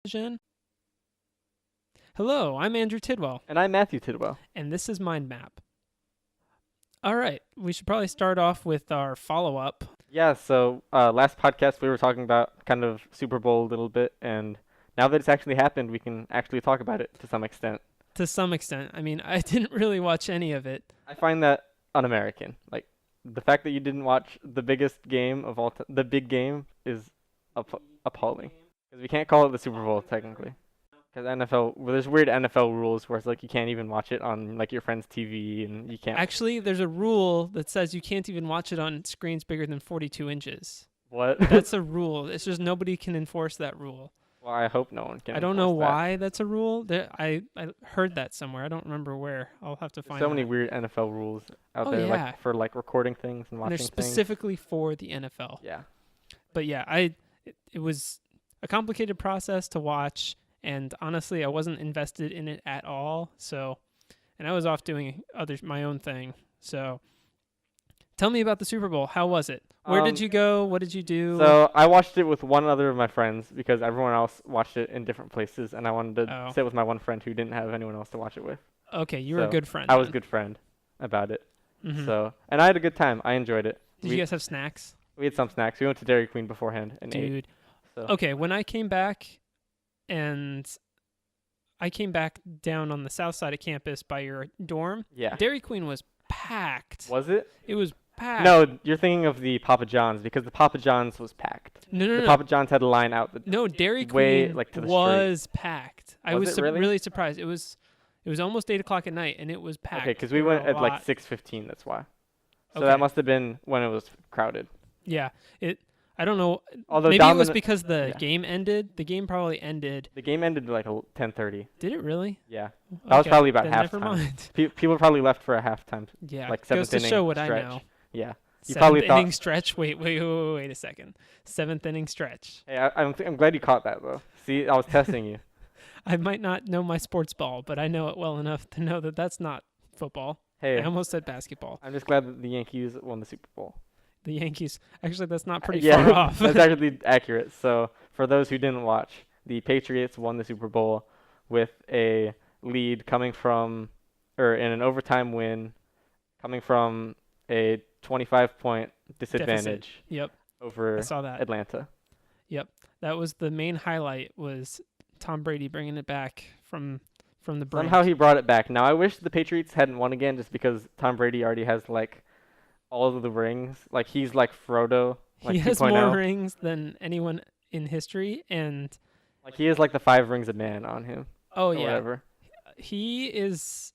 Jen. Hello, I'm Andrew Tidwell, And I'm Matthew Tidwell. and this is Mind Map. All right, we should probably start off with our follow-up. Yeah, so last podcast we were talking about kind of Super Bowl a little bit, and now that it's actually happened, we can actually talk about it to some extent. To some extent, I mean, I didn't really watch any of it. I find that un-American. Like, the fact that you didn't watch the biggest game of all time, the big game, is appalling. Because we can't call it the Super Bowl, technically. Because there's weird NFL rules where it's like you can't even watch it on like your friend's TV, and you can't. Actually, there's a rule that says you can't even watch it on screens bigger than 42 inches. What? That's a rule. It's just nobody can enforce that rule. Well, I hope no one can. I don't know enforce that. why that's a rule. I heard that somewhere. I don't remember where. I'll have to find So many out. weird NFL rules out Oh, there, yeah. like for like recording things and And watching they're things. specifically for the NFL. Yeah. But yeah, it was a complicated process to watch, and honestly, I wasn't invested in it at all. So, and I was off doing my own thing. So, tell me about the Super Bowl. How was it? Where did you go? What did you do? So I watched it with one other of my friends because everyone else watched it in different places, and I wanted to sit with my one friend who didn't have anyone else to watch it with. Okay, you were a good friend. I was a good friend about it. Mm-hmm. So, and I had a good time. I enjoyed it. Did you guys have snacks? We had some snacks. We went to Dairy Queen beforehand and ate. Dude. So. Okay, when I came back, and I came back down on the south side of campus by your dorm, Yeah. Dairy Queen was packed. Was it? It was packed. No, you're thinking of the Papa John's because the Papa John's was packed. No. The Papa John's had a line out. No, Dairy way, Queen like, to the was packed. I Was was it really? really surprised. It was almost 8 o'clock at night, and it was packed. Okay, because we There were went a at like lot. 6:15. That's why. So Okay. that must have been when it was crowded. Yeah, I don't know. Although Maybe it was Domino- because the yeah. game ended. The game probably ended. The game ended like 10:30. Did it really? Yeah. That was probably about then Never halftime. mind. People probably left for a halftime. Yeah, Like goes seventh to inning show what stretch. I know. Yeah. You Seventh probably thought- inning stretch. Wait a second. Seventh inning stretch. Hey, I'm glad you caught that though. See, I was testing you. I might not know my sports ball, but I know it well enough to know that that's not football. Hey, I almost said basketball. I'm just glad that the Yankees won the Super Bowl. The Yankees. Actually, that's not pretty Yeah, far off. that's actually accurate. So for those who didn't watch, the Patriots won the Super Bowl with a lead coming from, or in an overtime win, coming from a 25-point disadvantage Yep, over I saw that. Atlanta. That was the main highlight, was Tom Brady bringing it back from the brink. Somehow he brought it back. Now I wish the Patriots hadn't won again, just because Tom Brady already has like all of the rings. Like he's like Frodo. Like He has 2.0. more rings than anyone in history, and Like he has like the 5 rings of man on him. oh Or yeah, whatever. he is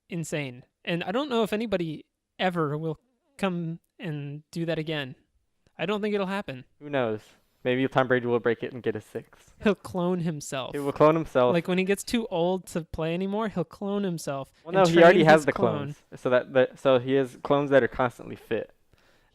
insane. And I don't know if anybody ever will come and do that again. I don't think it'll happen. Who knows? Maybe Tom Brady will break it and get a 6. He'll clone himself. He will clone himself. Like when he gets too old to play anymore, he'll clone himself. Well, and no, he already train has his the clone. clones. So he has clones that are constantly fit.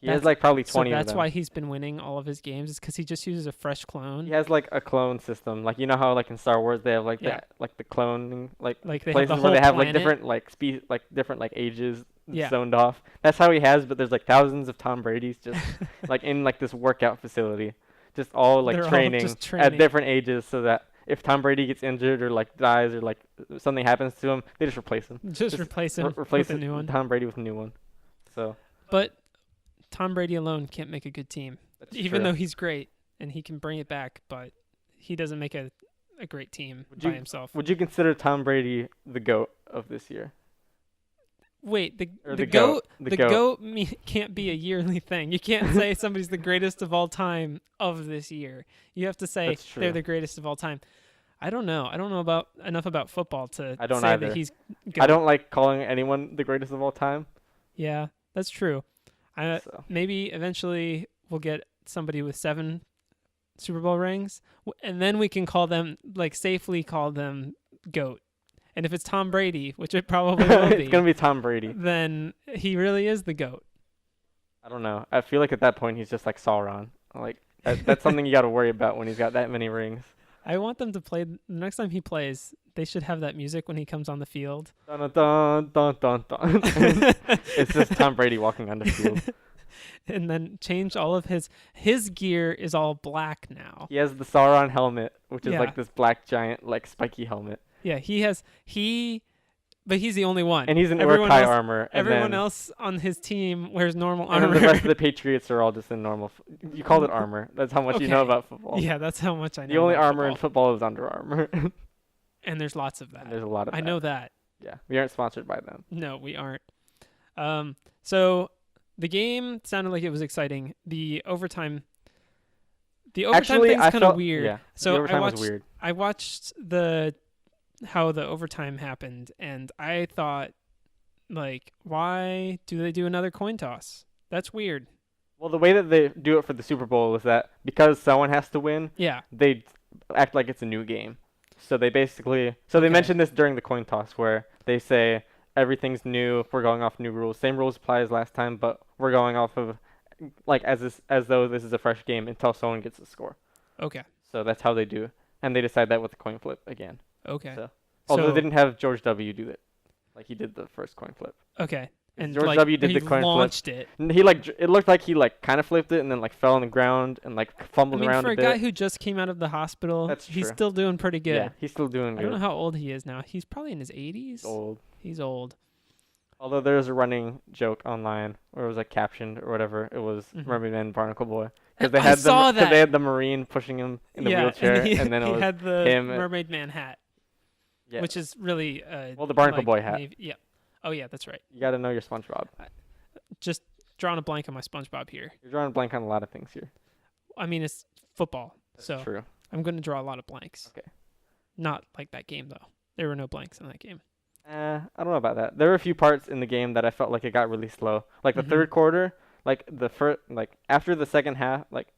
He has That's- like probably So 20 of that's them. why he's been winning all of his games, is because he just uses a fresh clone. He has like a clone system. Like you know how like in Star Wars they have like Yeah. that, like the cloning, like Like they have places the where whole they have planet. like different like different like ages Yeah. zoned off. That's how he has, but there's like thousands of Tom Brady's just like in like this workout facility, just all like They're all training, just at training. different ages, so that if Tom Brady gets injured or like dies or like something happens to him, they just replace him. Just replace him Replace with a new one. Tom Brady with a new one. So But Tom Brady alone can't make a good team. that's Even true. though he's great and he can bring it back, but he doesn't make a great team Would by you- himself. Would you consider Tom Brady the GOAT of this year? Wait, Or the GOAT? goat, the goat can't be a yearly thing. You can't say somebody's the greatest of all time of this year. You have to say That's they're true. the greatest of all time. I don't know. I don't know about enough about football to I don't say either. that he's I don't like calling anyone the greatest of all time. Yeah, that's true. So. Maybe eventually we'll get somebody with 7 Super Bowl rings, and then we can call them, like, safely call them GOAT. And if it's Tom Brady, which it probably will be, It's gonna be Tom Brady. then he really is the GOAT. I don't know. I feel like at that point he's just like Sauron. Like that's something you got to worry about when he's got that many rings. I want them to play, the next time he plays, they should have that music when he comes on the field. Dun dun dun dun dun. It's just Tom Brady walking on the field. and then changed all of his gear is all black now. He has the Sauron helmet, which is Yeah. like this black giant, like spiky helmet, Yeah, but he's the only one. and he's in Everyone Urukai else- armor. And Everyone then, else on his team wears normal and armor. then the rest of the Patriots are all just in normal. You called it armor. That's how much you know Okay. about football. Yeah, that's how much I know. The only about armor in football. football is Under Armour. And there's lots of that. And there's a lot of I that. know that. Yeah, we aren't sponsored by them. No, we aren't. So the game sounded like it was exciting. The overtime Actually, thing's I kind of felt weird. Yeah, So the overtime I watched was weird. I watched how the overtime happened, and I thought, like, why do they do another coin toss? That's weird. Well, the way that they do it for the Super Bowl is that because someone has to win, Yeah. they act like it's a new game. So they basically, they Okay. mentioned this during the coin toss where they say everything's new. We're going off new rules. Same rules apply as last time, but we're going off of like as though this is a fresh game until someone gets a score. Okay. So that's how they do, and they decide that with the coin flip again. Okay. So- Although So- they didn't have George W. do it, like he did the first coin flip. Okay. And George like, W. did he the coin flip. launched it. And he it looked like he like kind of flipped it and then like fell on the ground and like I fumbled mean, around for a a bit. guy who just came out of the hospital, That's he's true. still doing pretty good. Yeah, he's still doing I don't know good. how old he is now. He's probably in his 80s. Old. He's old. Although there's a running joke online where it was like captioned or whatever. It was Mhm. Mermaid Man Barnacle Boy because I saw that. they had the Marine pushing him in the yeah, wheelchair and, then it he was had the him. Mermaid Man hat, Yeah. which is really Well, the Barnacle like Boy hat. Yeah. Oh yeah, that's right. You got to know your SpongeBob. Just drawing a blank on my SpongeBob here. You're drawing a blank on a lot of things here. I mean, it's football, so True. I'm going to draw a lot of blanks. Okay. Not like that game though. There were no blanks in that game. I don't know about that. There were a few parts in the game that I felt like it got really slow. Like the Mhm. third quarter, like the first, like after the second half, like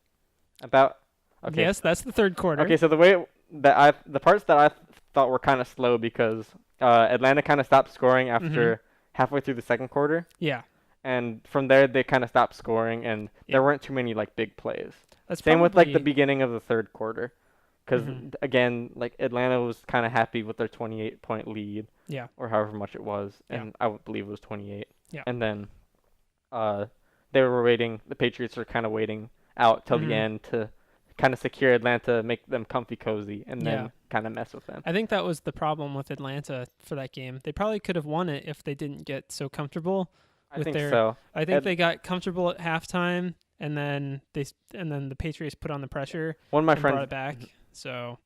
about. Okay. Yes, that's the third quarter. Okay, so the parts that I thought were kind of slow because Atlanta kind of stopped scoring after Mm-hmm. halfway through the second quarter, Yeah, and from there they kind of stopped scoring, and Yeah. there weren't too many like big plays. that's Same with like the probably- beginning of the third quarter, because Mhm. again, like Atlanta was kind of happy with their 28-point lead, Yeah. or however much it was, Yeah. and I would believe it was 28. Yeah. And then, they were waiting. The Patriots were kind of waiting out till Mhm. the end to kind of secure Atlanta, make them comfy cozy, and Yeah. then kind of mess with them. I think that was the problem with Atlanta for that game. They probably could have won it if they didn't get so comfortable. I with think their- so. I think Ed- they got comfortable at halftime, and then the Patriots put on the pressure One of my and brought friends, it back. So,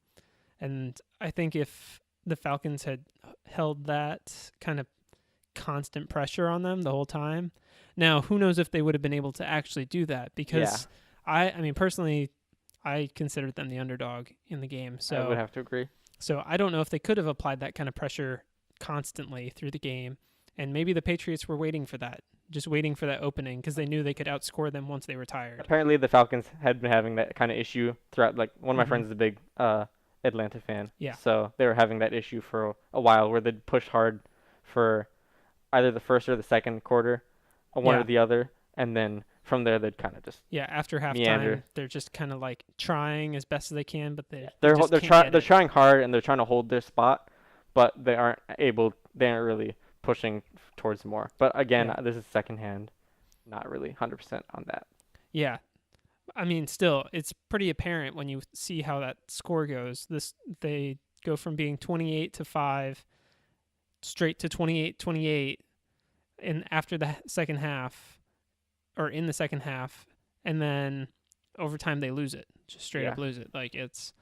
and I think if the Falcons had held that kind of constant pressure on them the whole time, now who knows if they would have been able to actually do that? Because I mean personally, I considered them the underdog in the game. I would have to agree. So I don't know if they could have applied that kind of pressure constantly through the game. And maybe the Patriots were waiting for that, just waiting for that opening because they knew they could outscore them once they were tired. Apparently, the Falcons had been having that kind of issue throughout. Like one of my Mhm. friends is a big Atlanta fan. Yeah. So they were having that issue for a while, where they'd push hard for either the first or the second quarter, or one Yeah. or the other, and then from there they'd kind of just Yeah, after halftime, Meander. they're just kind of like trying as best as they can, but they they're just they're can't trying get they're it. trying hard and they're trying to hold their spot, but they aren't really pushing towards more. But again, Yeah. this is secondhand, not really 100% on that. Yeah. I mean, still, it's pretty apparent when you see how that score goes. They go from being 28-5 straight to 28-28 after the second half, or in the second half, and then overtime they lose it. Just straight up Yeah. lose it. Like it's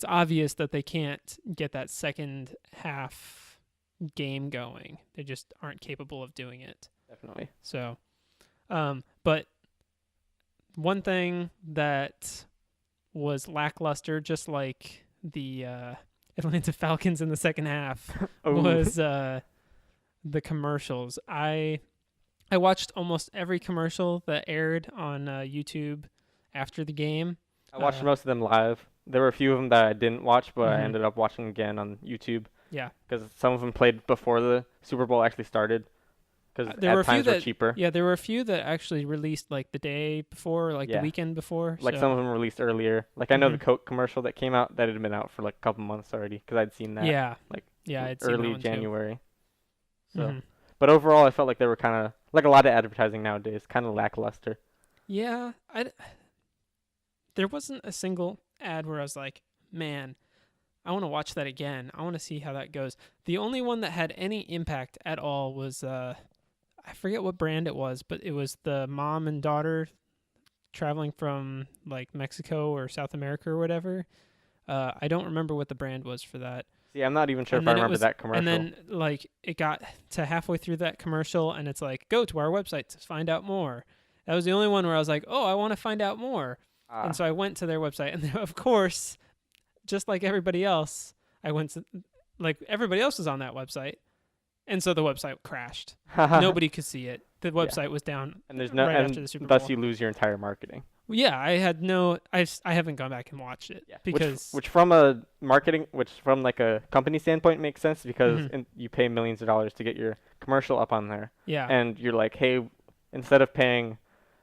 obvious that they can't get that second half game going. They just aren't capable of doing it. Definitely. So, but one thing that was lackluster, just like the Atlanta Falcons in the second half, Oh. was the commercials. I watched almost every commercial that aired on YouTube after the game. I watched most of them live. There were a few of them that I didn't watch, but I Mhm. ended up watching again on YouTube Yeah, because some of them played before the Super Bowl actually started. Because there were a at few times were that cheaper. yeah, there were a few that actually released like the day before, like Yeah. the weekend before. Like so, some of them released earlier. Like I know Mhm. the Coke commercial that came out that had been out for like a couple months already because I'd seen that yeah, like yeah, I'd seen that early one too. January. So, Mhm. But overall, I felt like they were kind of like a lot of advertising nowadays, kind of lackluster. Yeah, there wasn't a single ad where I was like, man, I want to watch that again. I want to see how that goes. The only one that had any impact at all was I forget what brand it was, but it was the mom and daughter traveling from like Mexico or South America or whatever. I don't remember what the brand was for that. See, I'm not even sure And if I then it remember was, that commercial. and then like it got to halfway through that commercial, and it's like, go to our website to find out more. That was the only one where I was like, oh, I want to find out more. And so I went to their website, and of course, just like everybody else, I went to, like everybody else was on that website, and so the website crashed. Nobody could see it. The website was down, and there's no, right and after the Super Bowl. thus you lose your entire marketing. Yeah, I had no. I haven't gone back and watched it because which from a marketing, which from like a company standpoint makes sense because you pay millions of dollars to get your commercial up on there. Yeah. And you're like, hey, instead of paying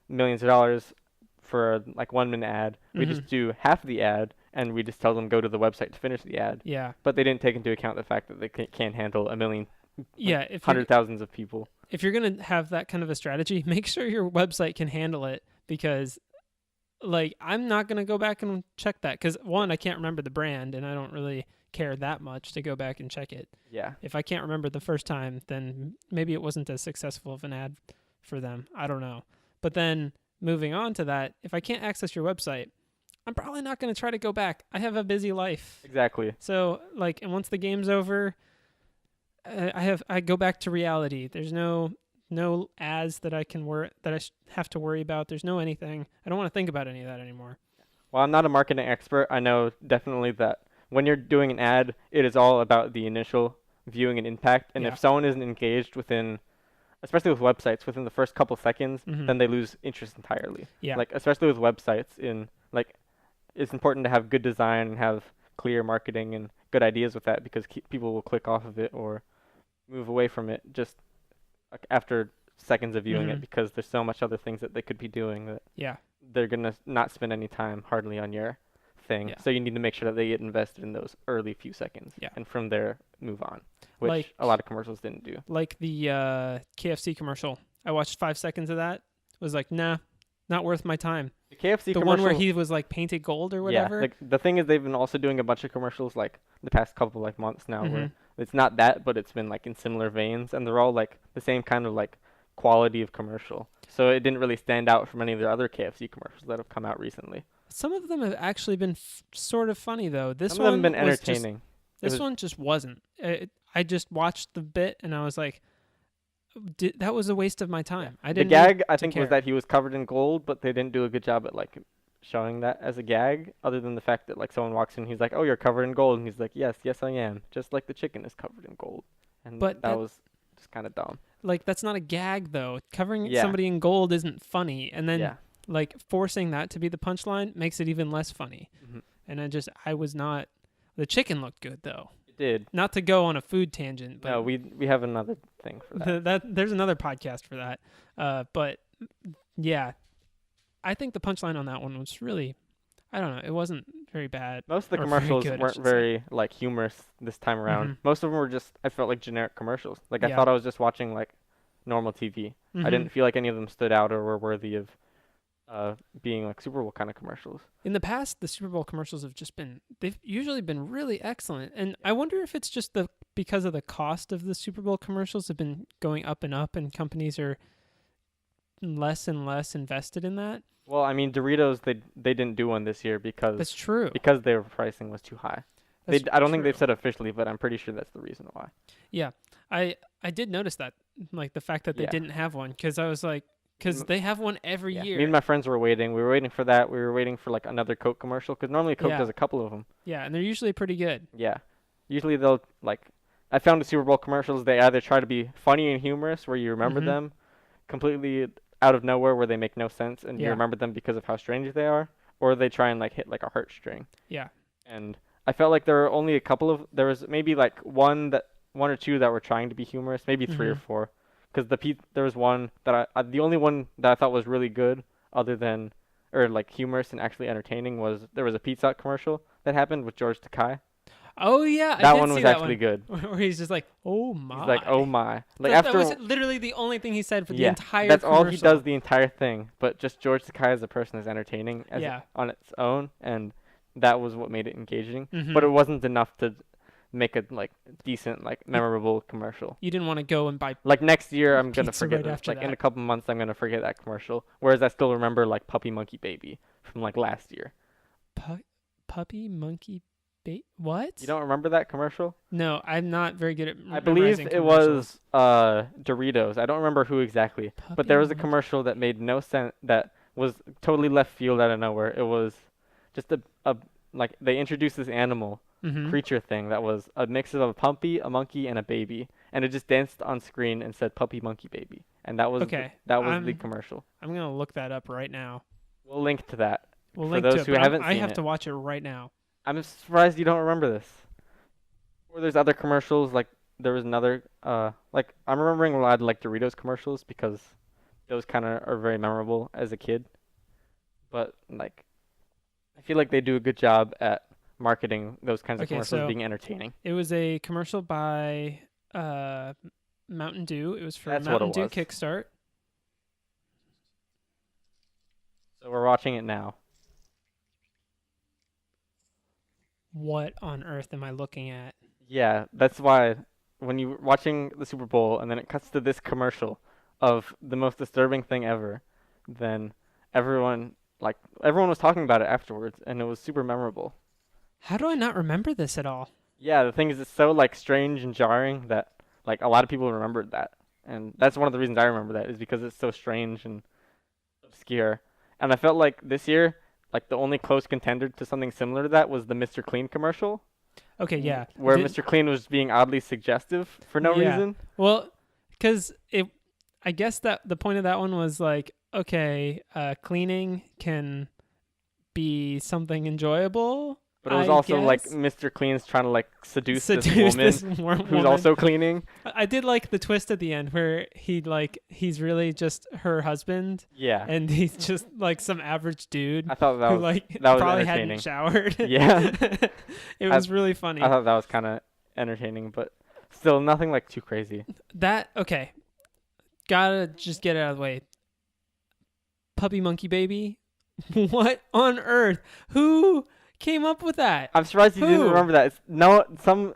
millions of dollars for like 1 minute ad, we just do half the ad and we just tell them go to the website to finish the ad. Yeah. But they didn't take into account the fact that they can't handle a million. Yeah, if hundred thousands of people. If you're gonna have that kind of a strategy, make sure your website can handle it because, like, I'm not gonna go back and check that because one, I can't remember the brand and I don't really care that much to go back and check it. Yeah. If I can't remember the first time, then maybe it wasn't as successful of an ad for them. I don't know. But then moving on to that, if I can't access your website, I'm probably not gonna try to go back. I have a busy life. Exactly. So like, and once the game's over, I go back to reality. There's no ads that I can have to worry about. There's no anything. I don't want to think about any of that anymore. Well, I'm not a marketing expert. I know definitely that when you're doing an ad, it is all about the initial viewing and impact. And if someone isn't engaged within, especially with websites, within the first couple seconds, then they lose interest entirely. Yeah. Like especially with websites, it's important to have good design and have clear marketing and good ideas with that because people will click off of it or move away from it just after seconds of viewing it because there's so much other things that they could be doing that they're going to not spend any time hardly on your thing. Yeah. So you need to make sure that they get invested in those early few seconds and from there move on, which a lot of commercials didn't do. Like the KFC commercial. I watched 5 seconds of that. Was like, nah, not worth my time. The KFC the commercial, one where he was like painted gold or whatever. Yeah, like the thing is they've been also doing a bunch of commercials like the past couple like months now where it's not that, but it's been like in similar veins and they're all like the same kind of like quality of commercial. So it didn't really stand out from any of the other KFC commercials that have come out recently. Some of them have actually been sort of funny though. This Some of them have been entertaining. This one just wasn't. I just watched the bit and I was like, that was a waste of my time. I didn't. The gag I think was that he was covered in gold, but they didn't do a good job at like showing that as a gag. Other than the fact that like someone walks in, he's like, "Oh, you're covered in gold," and he's like, "Yes, yes, I am." Just like the chicken is covered in gold, and that was just kind of dumb. Like that's not a gag though. Covering somebody in gold isn't funny, and then like forcing that to be the punchline makes it even less funny. And I was not. The chicken looked good though. Did not to go on a food tangent, but no, we have another thing for that. There's another podcast for that. But yeah, I think the punchline on that one was really, I don't know, it wasn't very bad. Most of the commercials weren't very like humorous this time around. Most of them were just, I felt like generic commercials. Like I thought I was just watching like normal TV. I didn't feel like any of them stood out or were worthy of being like Super Bowl kind of commercials. In the past, the Super Bowl commercials they've usually been really excellent. And I wonder if it's just because of the cost of the Super Bowl commercials have been going up and companies are less and less invested in that. Well, I mean, Doritos, they didn't do one this year because that's true. Because their pricing was too high. I don't think they've said officially, but I'm pretty sure that's the reason why. Yeah, I did notice that, like the fact that they didn't have one, because I was like, because they have one every year. Me and my friends were waiting. We were waiting for that. We were waiting for like another Coke commercial because normally Coke does a couple of them. Yeah, and they're usually pretty good. Yeah, usually they'll like. I found the Super Bowl commercials. They either try to be funny and humorous, where you remember them, completely out of nowhere, where they make no sense, and you remember them because of how strange they are, or they try and like hit like a heartstring. Yeah. And I felt like there were only a couple of. There was maybe like one or two that were trying to be humorous, maybe 3 or 4. Because there was one that the only one that I thought was really good, other than, or like humorous and actually entertaining, was there was a Pizza Hut commercial that happened with Takei. Oh yeah, I That did one see was that actually good. Where he's just like, "Oh my." He's like, oh my. Like that after was literally the only thing he said for the yeah, entire that's commercial. all he does the entire thing. But just George Takei as a person is entertaining as Yeah. on its own, and that was what made it engaging. Mhm. But it wasn't enough to make a like decent, like memorable commercial. You didn't want to go and buy Like next year, I'm gonna pizza forget right it. after Like in that. a couple months, I'm gonna forget that commercial. Whereas I still remember like Puppy Monkey Baby from like last year. puppy monkey bait. What? You don't remember that commercial? No, I'm not very good at I believe memorizing it commercials. was Doritos. I don't remember who exactly, but Puppy there was a monkey- commercial that made no sense. That was totally left field out of nowhere. It was just a like they introduced this animal Mhm. creature thing that was a mix of a puppy, a monkey, and a baby, and it just danced on screen and said "Puppy Monkey Baby," and that was Okay, the I'm- commercial. I'm gonna look that up right now. We'll link to that. We'll For link those to it, who but haven't I seen have it. to watch it right now. I'm surprised you don't remember this. Or there's other commercials like there was another like I'm remembering a lot of like Doritos commercials because those kind of are very memorable as a kid. But like I feel like they do a good job at marketing those kinds of Okay, commercials so- being entertaining. It was a commercial by Mountain Dew. It was for That's what Mountain it Dew was. Kickstart. So we're watching it now. What on earth am I looking at? Yeah, that's why when you're watching the Super Bowl and then it cuts to this commercial of the most disturbing thing ever, then everyone was talking about it afterwards and it was super memorable. How do I not remember this at all? Yeah, the thing is it's so like strange and jarring that like a lot of people remembered that. And that's one of the reasons I remember that is because it's so strange and obscure. And I felt like this year, like the only close contender to something similar to that was the Mr. Clean commercial. Okay, yeah. Where The- Mr. Clean was being oddly suggestive for no Yeah. reason. Well, because I guess that the point of that one was like, okay, cleaning can be something enjoyable. But it was I also like guess. Mr. Clean's trying to like seduce this Seduce woman this who's woman. also cleaning. I did like the twist at the end where he's really just her husband Yeah. and he's just like some average dude I thought that who was like that was probably entertaining. hadn't showered. Yeah. It was really funny. I thought that was kind of entertaining, but still nothing like too crazy. Okay. Gotta just get it out of the way. Puppy Monkey Baby? What on earth? Who came up with that? I'm surprised you didn't Who? remember that. Some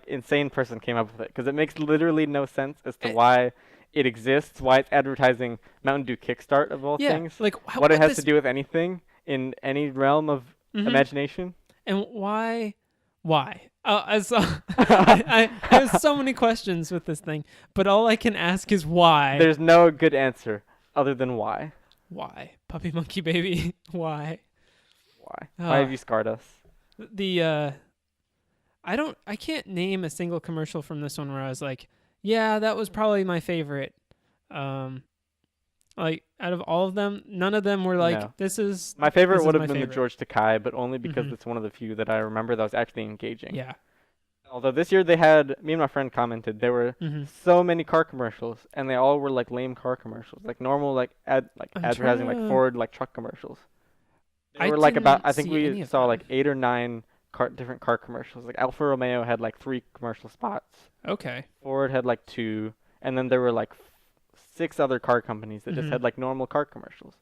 insane person came up with it because it makes literally no sense as to why it exists, why it's advertising Mountain Dew Kickstart of all things, like what it has to do with anything in any realm of Mhm. imagination. And why? I have so many questions with this thing, but all I can ask is why. There's no good answer other than why. Why? Puppy Monkey Baby? Why? Why? Why have you scarred us? I can't name a single commercial from this one where I was like, yeah, that was probably my favorite. Like out of all of them, none of them were like, No. this is My favorite this is would have my been the favorite. George Takei, but only because Mhm. it's one of the few that I remember that was actually engaging. Yeah. Although this year they had, me and my friend commented, there were Mm-hmm. so many car commercials, and they all were like lame car commercials, like normal like I'm advertising like trying to- Ford like truck commercials. They I were like about, I didn't think see any we of saw them. like 8 or 9 different car commercials. Like Alfa Romeo had like 3 commercial spots. Okay. Ford had like 2, and then there were like 6 other car companies that just Mhm. had like normal car commercials.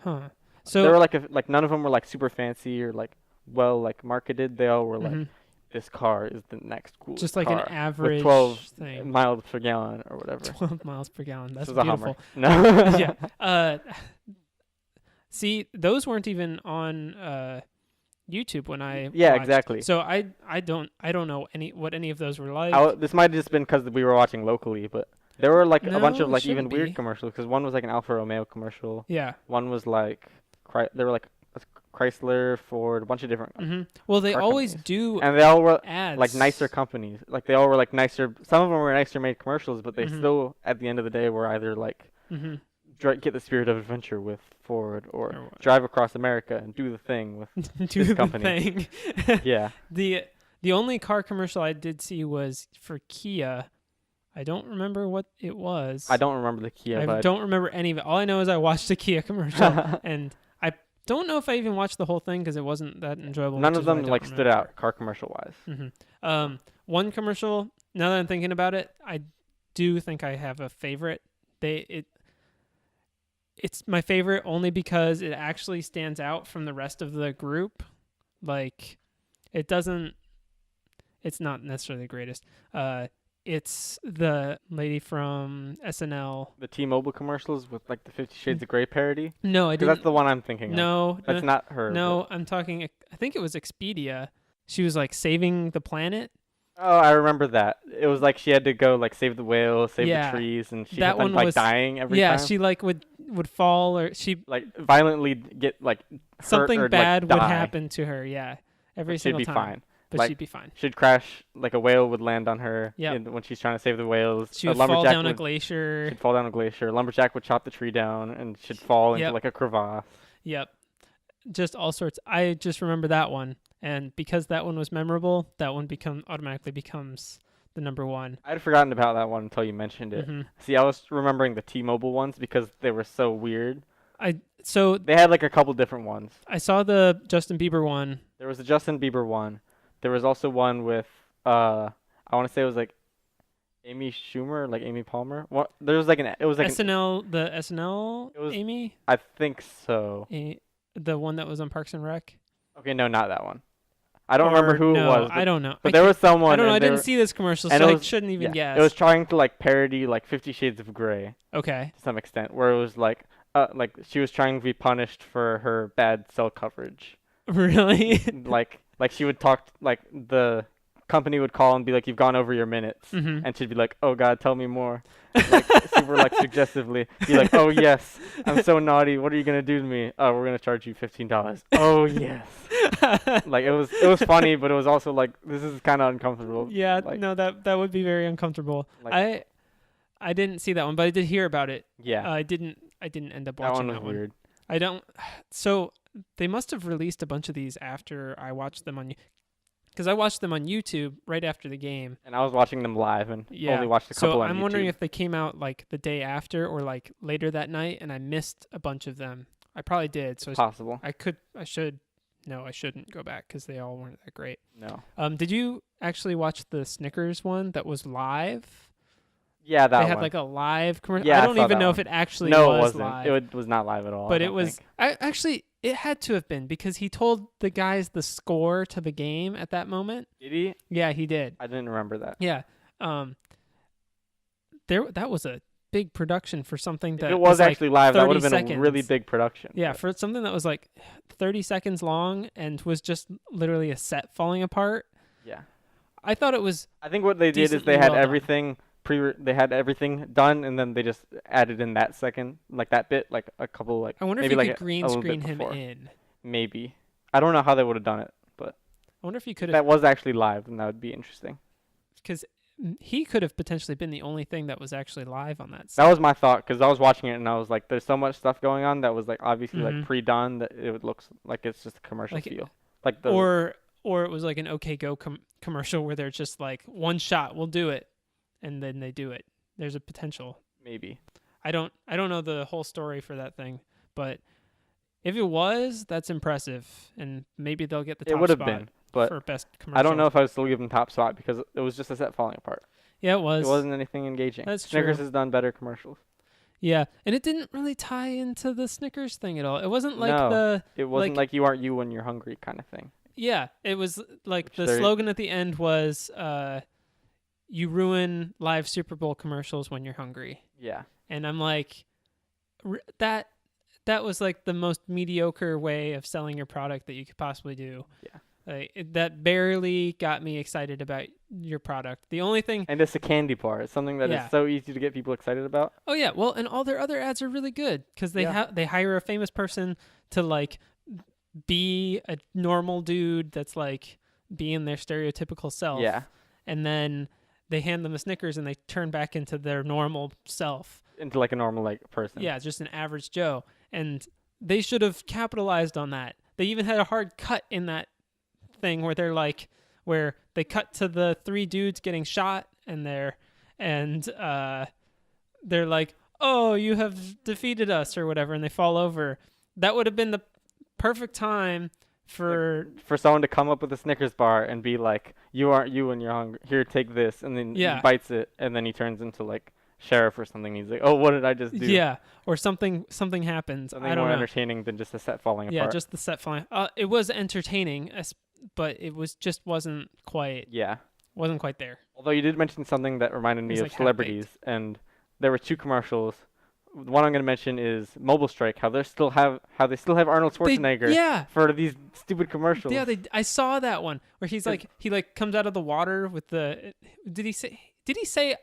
Huh. There were So like none of them were like super fancy or like well like marketed. They all were like, mhm. this car is the next coolest just like car an average 12 thing. miles per gallon or whatever. 12 miles per gallon. That's This was a beautiful. Hummer. No. Yeah. See, those weren't even on YouTube when I Yeah, watched. exactly. So I don't know what any of those were like. This might have just been because we were watching locally, but there were like a bunch No, of it like even shouldn't weird be. commercials. Because one was like an Alfa Romeo commercial. Yeah. One was like there were like a Chrysler, Ford, a bunch of different, hmm Well, they car always companies. do and they all were ads. like nicer companies. Like they all were like nicer. Some of them were nicer made commercials, but they Mhm. still at the end of the day were either like hmm get the spirit of adventure with Ford or Or what? drive across America and do the thing with do this the company. thing. yeah. The only car commercial I did see was for Kia. I don't remember what it was. I don't remember the Kia, I but don't remember any of it. All I know is I watched a Kia commercial and don't know if I even watched the whole thing because it wasn't that enjoyable. None which of is why I them don't like stood remember out car commercial wise. it. One commercial. Now that I'm thinking about it, I do think I have a favorite. It's my favorite only because it actually stands out from the rest of the group. Like, it doesn't. It's not necessarily the greatest. It's the lady from SNL. The T-Mobile commercials with like the 50 Shades of Grey parody. No, I 'Cause didn't. that's the one I'm thinking of. No, That's not her. no, I'm talking. I think it was Expedia. She was like saving the planet. Oh, I remember that. It was like she had to go like save the whales, save Yeah, the trees, and she that kept on one like was- dying every Yeah, time. she like would fall or she like violently get like hurt something or, bad like, would die. happen to her. Yeah, every But she'd single be time. fine. But Like, she'd be fine. She'd crash, like a whale would land on her Yep. when she's trying to save the whales. She A would fall lumberjack down a would- glacier. She'd fall down a glacier. Lumberjack would chop the tree down and she'd fall into Yep. like a crevasse. Yep. Just all sorts. I just remember that one. And because that one was memorable, that one automatically becomes the number one. I'd forgotten about that one until you mentioned it. hmm See, I was remembering the T-Mobile ones because they were so weird. So They had like a couple different ones. I saw the Justin Bieber one. There was a Justin Bieber one. There was also one with I want to say it was like Amy Schumer, like Amy Palmer. What? There was like it was like the SNL It was- Amy? I think so. The one that was on Parks and Rec? Okay, no, not that one. I don't remember who no, it was. I don't know. But there was someone. I don't know. I and they didn't were- see this commercial, and so it I was- shouldn't even guess. It was trying to like parody like 50 Shades of Grey Okay. to some extent, where it was like she was trying to be punished for her bad cell coverage. Really? like she would talk like the company would call and be like, "You've gone over your minutes," hmm and she'd be like, "Oh God, tell me more." Like super like suggestively, be like, "Oh yes, I'm so naughty. What are you gonna do to me? Oh, we're gonna charge you $15. Oh yes." Like it was funny, but it was also like this is kind of uncomfortable. Yeah, like- no, that would be very uncomfortable. Like- I didn't see that one, but I did hear about it. Yeah, I didn't end up that watching one was weird. I don't. So they must have released a bunch of these after I watched them because I watched them on YouTube right after the game. And I was watching them live and Yeah. only watched a couple So on I'm YouTube. wondering if they came out like the day after or like later that night, and I missed a bunch of them. I probably did. So possible. I should. No, I shouldn't go back because they all weren't that great. No. Did you actually watch the Snickers one that was live? Yeah, that They had one. like a live commercial. Yeah, I I don't saw even that know one. if it actually No, was it wasn't. live. It was not live at all. But I it don't was. think. It had to have been because he told the guys the score to the game at that moment. Did he? Yeah, he did. I didn't remember that. Yeah. That was a big production for something If that it was like actually live, that 30 would have been a really seconds. big production. Yeah, but- for something that was like 30 seconds long and was just literally a set falling apart. yeah. I thought it was. I think what they did is Decently they had well done. everything they had everything done, and then they just added in that second, like that bit, like a couple, like I wonder if maybe you like could green a little bit screen him before. in. Maybe. I don't know how they would have done it, but I wonder if you if could have, that was actually live, then that would be interesting. because he could have potentially been the only thing that was actually live on that. That was my thought, because I was watching it and I was like, "There's so much stuff going on that was like obviously Mhm. like pre-done that it would look like it's just a commercial Like, feel." Like the Or it was like an OK Go commercial where they're just like one shot, we'll do it, and then they do it. There's a potential. maybe. I don't know the whole story for that thing, but if it was, that's impressive, and maybe they'll get the top It would have spot been, but for best commercial. I don't know if I would still give them top spot because it was just a set falling apart. Yeah, it was. It wasn't anything engaging. That's Snickers true. has done better commercials. Yeah, and it didn't really tie into the Snickers thing at all. It wasn't like No. It wasn't Like- like you aren't you when you're hungry kind of thing. Yeah, it was like Which the they're- slogan at the end was you ruin live Super Bowl commercials when you're hungry. Yeah. And I'm like that was like the most mediocre way of selling your product that you could possibly do. Yeah. That barely got me excited about your product. The only thing And it's a candy bar. It's something that Yeah. is so easy to get people excited about. Oh yeah, well, and all their other ads are really good cuz they hire a famous person to like be a normal dude that's like being their stereotypical self. Yeah. And then they hand them a Snickers and they turn back into their normal self. Into like a normal like person. Yeah, just an average Joe. And they should have capitalized on that. They even had a hard cut in that thing where where they cut to the three dudes getting shot and they're like, "Oh, you have defeated us," or whatever, and they fall over. That would have been the perfect time for someone to come up with a Snickers bar and be like, "You aren't you when you're hungry. Here, take this," and then he bites it, and then he turns into like sheriff or something. He's like, "Oh, what did I just do?" Yeah, or something happens. Something I don't more know. entertaining than just a set falling apart. Yeah, just the set falling. It was entertaining, but it wasn't quite there. Although you did mention something that reminded me of like celebrities, and there were 2 commercials. The one I'm going to mention is Mobile Strike. How they still have Arnold Schwarzenegger for these stupid commercials. Yeah, I saw that one where he's like he comes out of the water with the. Did he say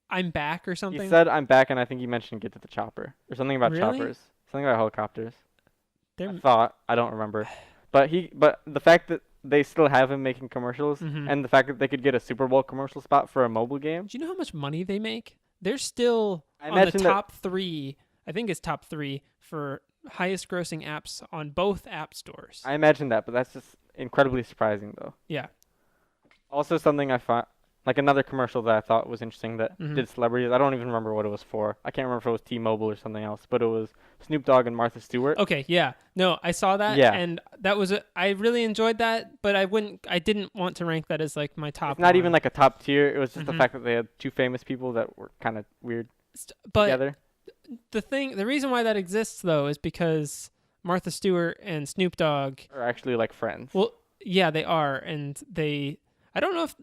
I'm back or something? He said I'm back, and I think he mentioned get to the chopper or something about Really? choppers, something about helicopters. I don't remember, but the fact that they still have him making commercials, and the fact that they could get a Super Bowl commercial spot for a mobile game. Do you know how much money they make? They're still on the top 3. I think it's top 3 for highest grossing apps on both app stores. I imagine that, but that's just incredibly surprising, though. Yeah. Also, something I found, like another commercial that I thought was interesting that did celebrities. I don't even remember what it was for. I can't remember if it was T-Mobile or something else, but it was Snoop Dogg and Martha Stewart. Okay, yeah. No, I saw that, and that was I really enjoyed that, but I didn't want to rank that as like my top. It's not even like a top tier. It was just the fact that they had 2 famous people that were kind of weird together. The reason why that exists though is because Martha Stewart and Snoop Dogg are actually like friends. Well, yeah, they are, and I don't know if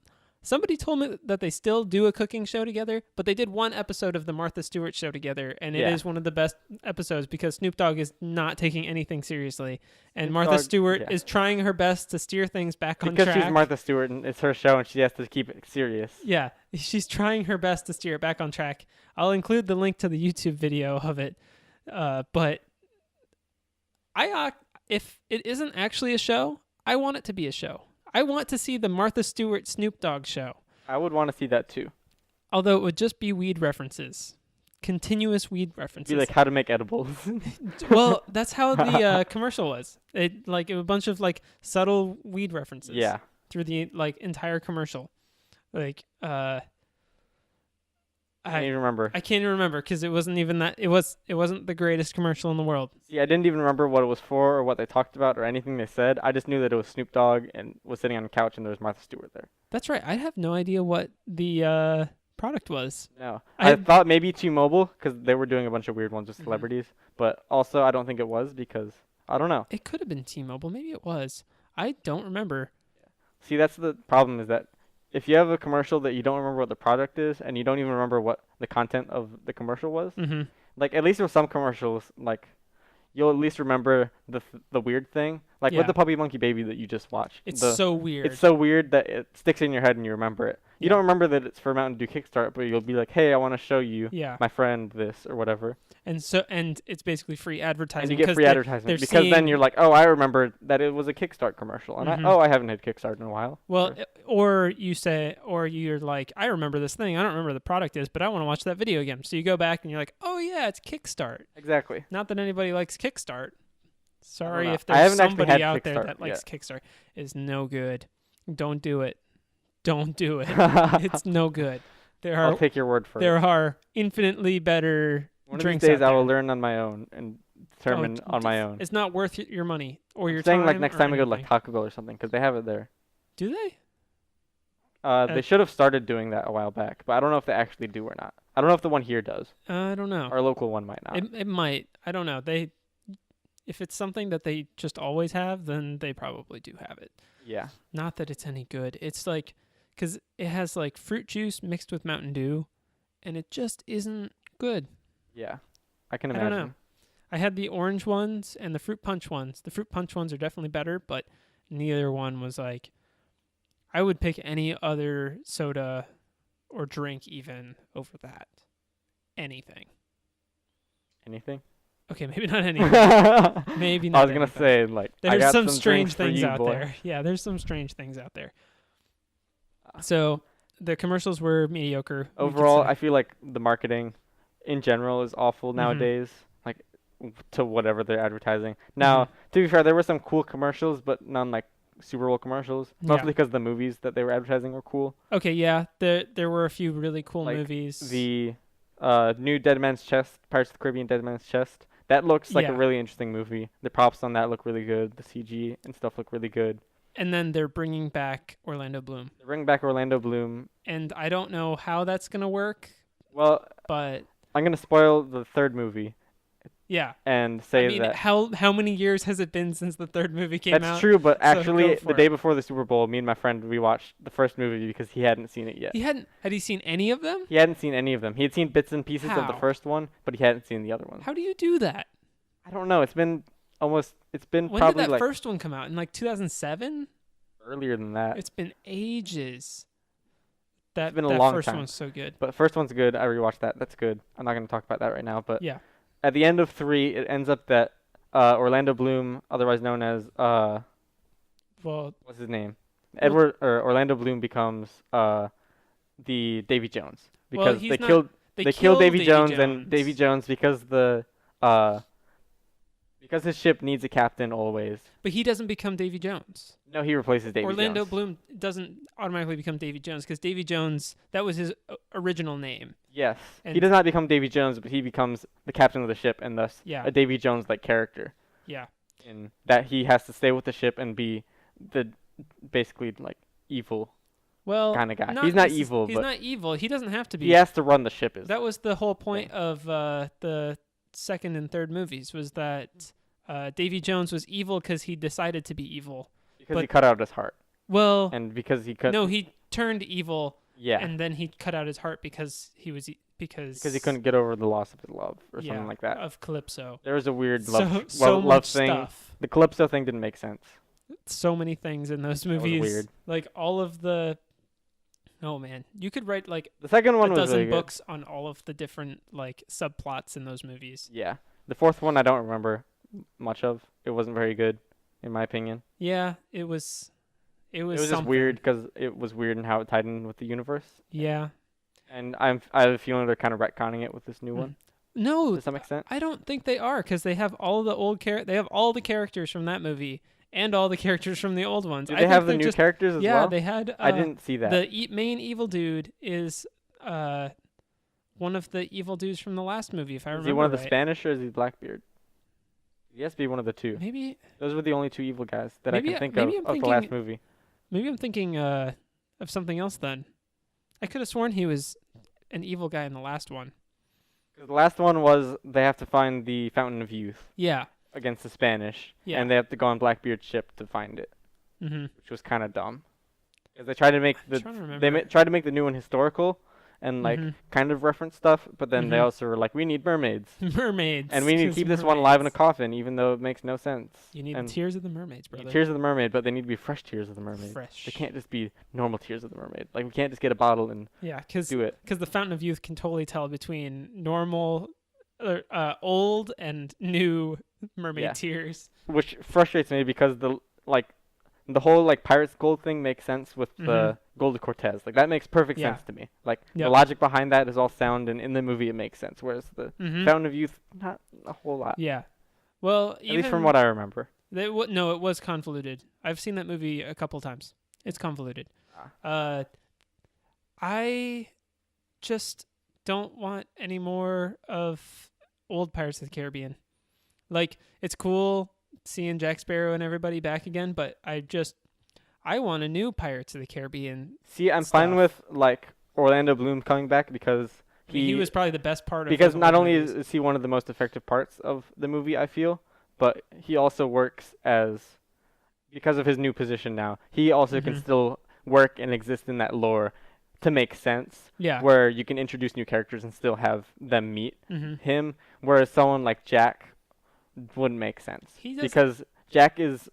somebody told me that they still do a cooking show together, but they did one episode of the Martha Stewart show together, and it is one of the best episodes because Snoop Dogg is not taking anything seriously, and Martha Stewart is trying her best to steer things back on track. Because she's Martha Stewart, and it's her show, and she has to keep it serious. Yeah, she's trying her best to steer it back on track. I'll include the link to the YouTube video of it, but if it isn't actually a show, I want it to be a show. I want to see the Martha Stewart Snoop Dogg show. I would want to see that too. Although it would just be weed references. Continuous weed references. It'd be like how to make edibles. Well, that's how the commercial was. It was a bunch of like subtle weed references. Yeah. Through the like entire commercial. Like I can't even remember. I can't even remember because it wasn't even that. It wasn't the greatest commercial in the world. Yeah, I didn't even remember what it was for or what they talked about or anything they said. I just knew that it was Snoop Dogg and was sitting on the couch and there was Martha Stewart there. That's right. I have no idea what the product was. No, I thought maybe T-Mobile because they were doing a bunch of weird ones with celebrities, but also I don't think it was because I don't know. It could have been T-Mobile. Maybe it was. I don't remember. See, that's the problem is that. If you have a commercial that you don't remember what the product is and you don't even remember what the content of the commercial was, like at least with some commercials, like you'll at least remember the weird thing. Like with the Puppy Monkey Baby that you just watched. It's so weird. It's so weird that it sticks in your head and you remember it. You don't remember that it's for Mountain Dew Kickstart, but you'll be like, hey, I want to show you my friend this or whatever. And it's basically free advertising. And you get free advertising because then you're like, oh, I remember that it was a Kickstart commercial. And I haven't had Kickstart in a while. Well, or you're like, I remember this thing. I don't remember what the product is, but I want to watch that video again. So you go back and you're like, oh, yeah, it's Kickstart. Exactly. Not that anybody likes Kickstart. Sorry if there's somebody out there that likes Kickstart. It's no good. Don't do it. Don't do it. It's no good. I'll take your word for it. There are infinitely better One drinks of these days out I there. will learn on my own and determine on my own. It's not worth your money or your saying time. Like next time we go to anything. like Taco Bell or something because they have it there. Do they? They should have started doing that a while back, but I don't know if they actually do or not. I don't know if the one here does. I don't know. Our local one might not. It might. I don't know. If it's something that they just always have, then they probably do have it. Yeah. Not that it's any good. It's like, because it has like fruit juice mixed with Mountain Dew, and it just isn't good. Yeah. I can imagine. I don't know. I had the orange ones and the fruit punch ones. The fruit punch ones are definitely better, but neither one was like, I would pick any other soda or drink even over that. Anything. Anything? Okay, maybe not anything. Maybe not. I was going to say, like, there's I got some strange things you, out boy. there. Yeah, there's some strange things out there. So the commercials were mediocre. Overall, I feel like the marketing in general is awful nowadays, like to whatever they're advertising. Now, to be fair, there were some cool commercials, but none like Super Bowl commercials. Mostly because the movies that they were advertising were cool. Okay, yeah. There were a few really cool movies. The new Dead Man's Chest, Pirates of the Caribbean Dead Man's Chest. That looks like a Yeah. really interesting movie. The props on that look really good. The CG and stuff look really good. And then they're bringing back Orlando Bloom. They bring back Orlando Bloom. And I don't know how that's going to work, Well, but I'm gonna spoil the third movie yeah. and say I mean, that how many years has it been since the third movie came out? that's true. But So actually, go for the day it. before the Super Bowl, me and my friend we watched the first movie because he hadn't seen it yet. Had he seen any of them? He hadn't seen any of them. He had seen bits and pieces of the How? first one, but he hadn't seen the other one. How do you do that? I don't know. It's been When probably did that like first one come out? In like 2007? earlier than that. It's been ages. It's been a that long first time. one's so good. But first one's good. I rewatched that. That's good. I'm not gonna talk about that right now. But Yeah. at the end of 3, it ends up that Orlando Bloom, otherwise known as Well, what's his name? Edward or Orlando Bloom becomes the Davy Jones because he's they not- killed they killed Davy Jones Jones and Davy Jones because because his ship needs a captain always. But he doesn't become Davy Jones. No, he replaces Davy Orlando Jones. Bloom doesn't automatically become Davy Jones because Davy Jones, that was his original name. Yes, he And- does not become Davy Jones, but he becomes the captain of the ship and thus Yeah. a Davy Jones-like character. Yeah. In that he has to stay with the ship and be the basically like evil Well, kind of guy. He's not necess- evil, He's but not evil. He doesn't have to be. he has to run the ship. Is That was the whole point of the second and third movies was that Davy Jones was evil because he decided to be evil. because he but- cut out his heart Well, and because he cut. no, he turned evil Yeah, and then he cut out his heart because he was because because he couldn't get over the loss of his love or yeah, something like that. of Calypso. There was a weird So love much thing. stuff. The Calypso thing didn't make sense. So many things in those That was movies. weird. Like all of the. Oh man, you could write like The second one a was dozen really good. books on all of the different like subplots in those movies. Yeah, the fourth one I don't remember much of. It wasn't very good, in my opinion. Yeah, it was. It It was was just something. weird because it was weird in how it tied in with the universe. Yeah. And I have a feeling they're kind of retconning it with this new one No, to some extent. I don't think they are because they have all the old they have all the characters from that movie and all the characters from the old ones. Do I they think have the they're new just, characters as yeah, well? they had. I didn't see that. The main evil dude is one of the evil dudes from the last movie, if I remember Is he one of the right. Spanish or is he Blackbeard? He has to be one of the two. Maybe Those were the only two evil guys that I Maybe can I- think maybe of I'm the last thinking- movie. maybe I'm thinking of something else then. I could have sworn he was an evil guy in the last one. 'Cause the last one was they have to find the Fountain of Youth Yeah. against the Spanish, Yeah. and they have to go on Blackbeard's ship to find it, Mm-hmm. which was kind of dumb. Because they tried to make I'm trying to remember. they tried to make the new one historical and like Mhm. kind of reference stuff, but then they Mhm. also were like, we need mermaids. mermaids. And we need to 'cause keep this one alive in a mermaids. coffin, even though it makes no sense. You need and the tears of the mermaids, you need brother. tears of the mermaid, but they need to be fresh tears of the mermaid. Fresh. They can't just be normal tears of the mermaid. Like we can't just get a bottle and Yeah, because do it. the Fountain of Youth can totally tell between normal, old and new mermaid Yeah. tears. Which frustrates me because the whole like Pirates Gold thing makes sense with the Gold of Cortez. Like that makes perfect Yeah. sense to me. Like the Yep. logic behind that is all sound, and in the movie it makes sense. Whereas the Mm-hmm. Fountain of Youth, not a whole lot. Yeah. Well, At least from what I remember. no, it was convoluted. I've seen that movie a couple times. It's convoluted. I just don't want any more of old Pirates of the Caribbean. Like, it's cool seeing Jack Sparrow and everybody back again, but I want a new Pirates of the Caribbean. See, I'm fine stuff. with like Orlando Bloom coming back because I mean, he was probably the best part of because those not old only movies. is he one of the most effective parts of the movie, I feel, but he also works as because of his new position now. He also can Mhm. still work and exist in that lore to make sense, Yeah. where you can introduce new characters and still have them meet Mm-hmm. him, whereas someone like Jack wouldn't make sense He doesn't- because Jack is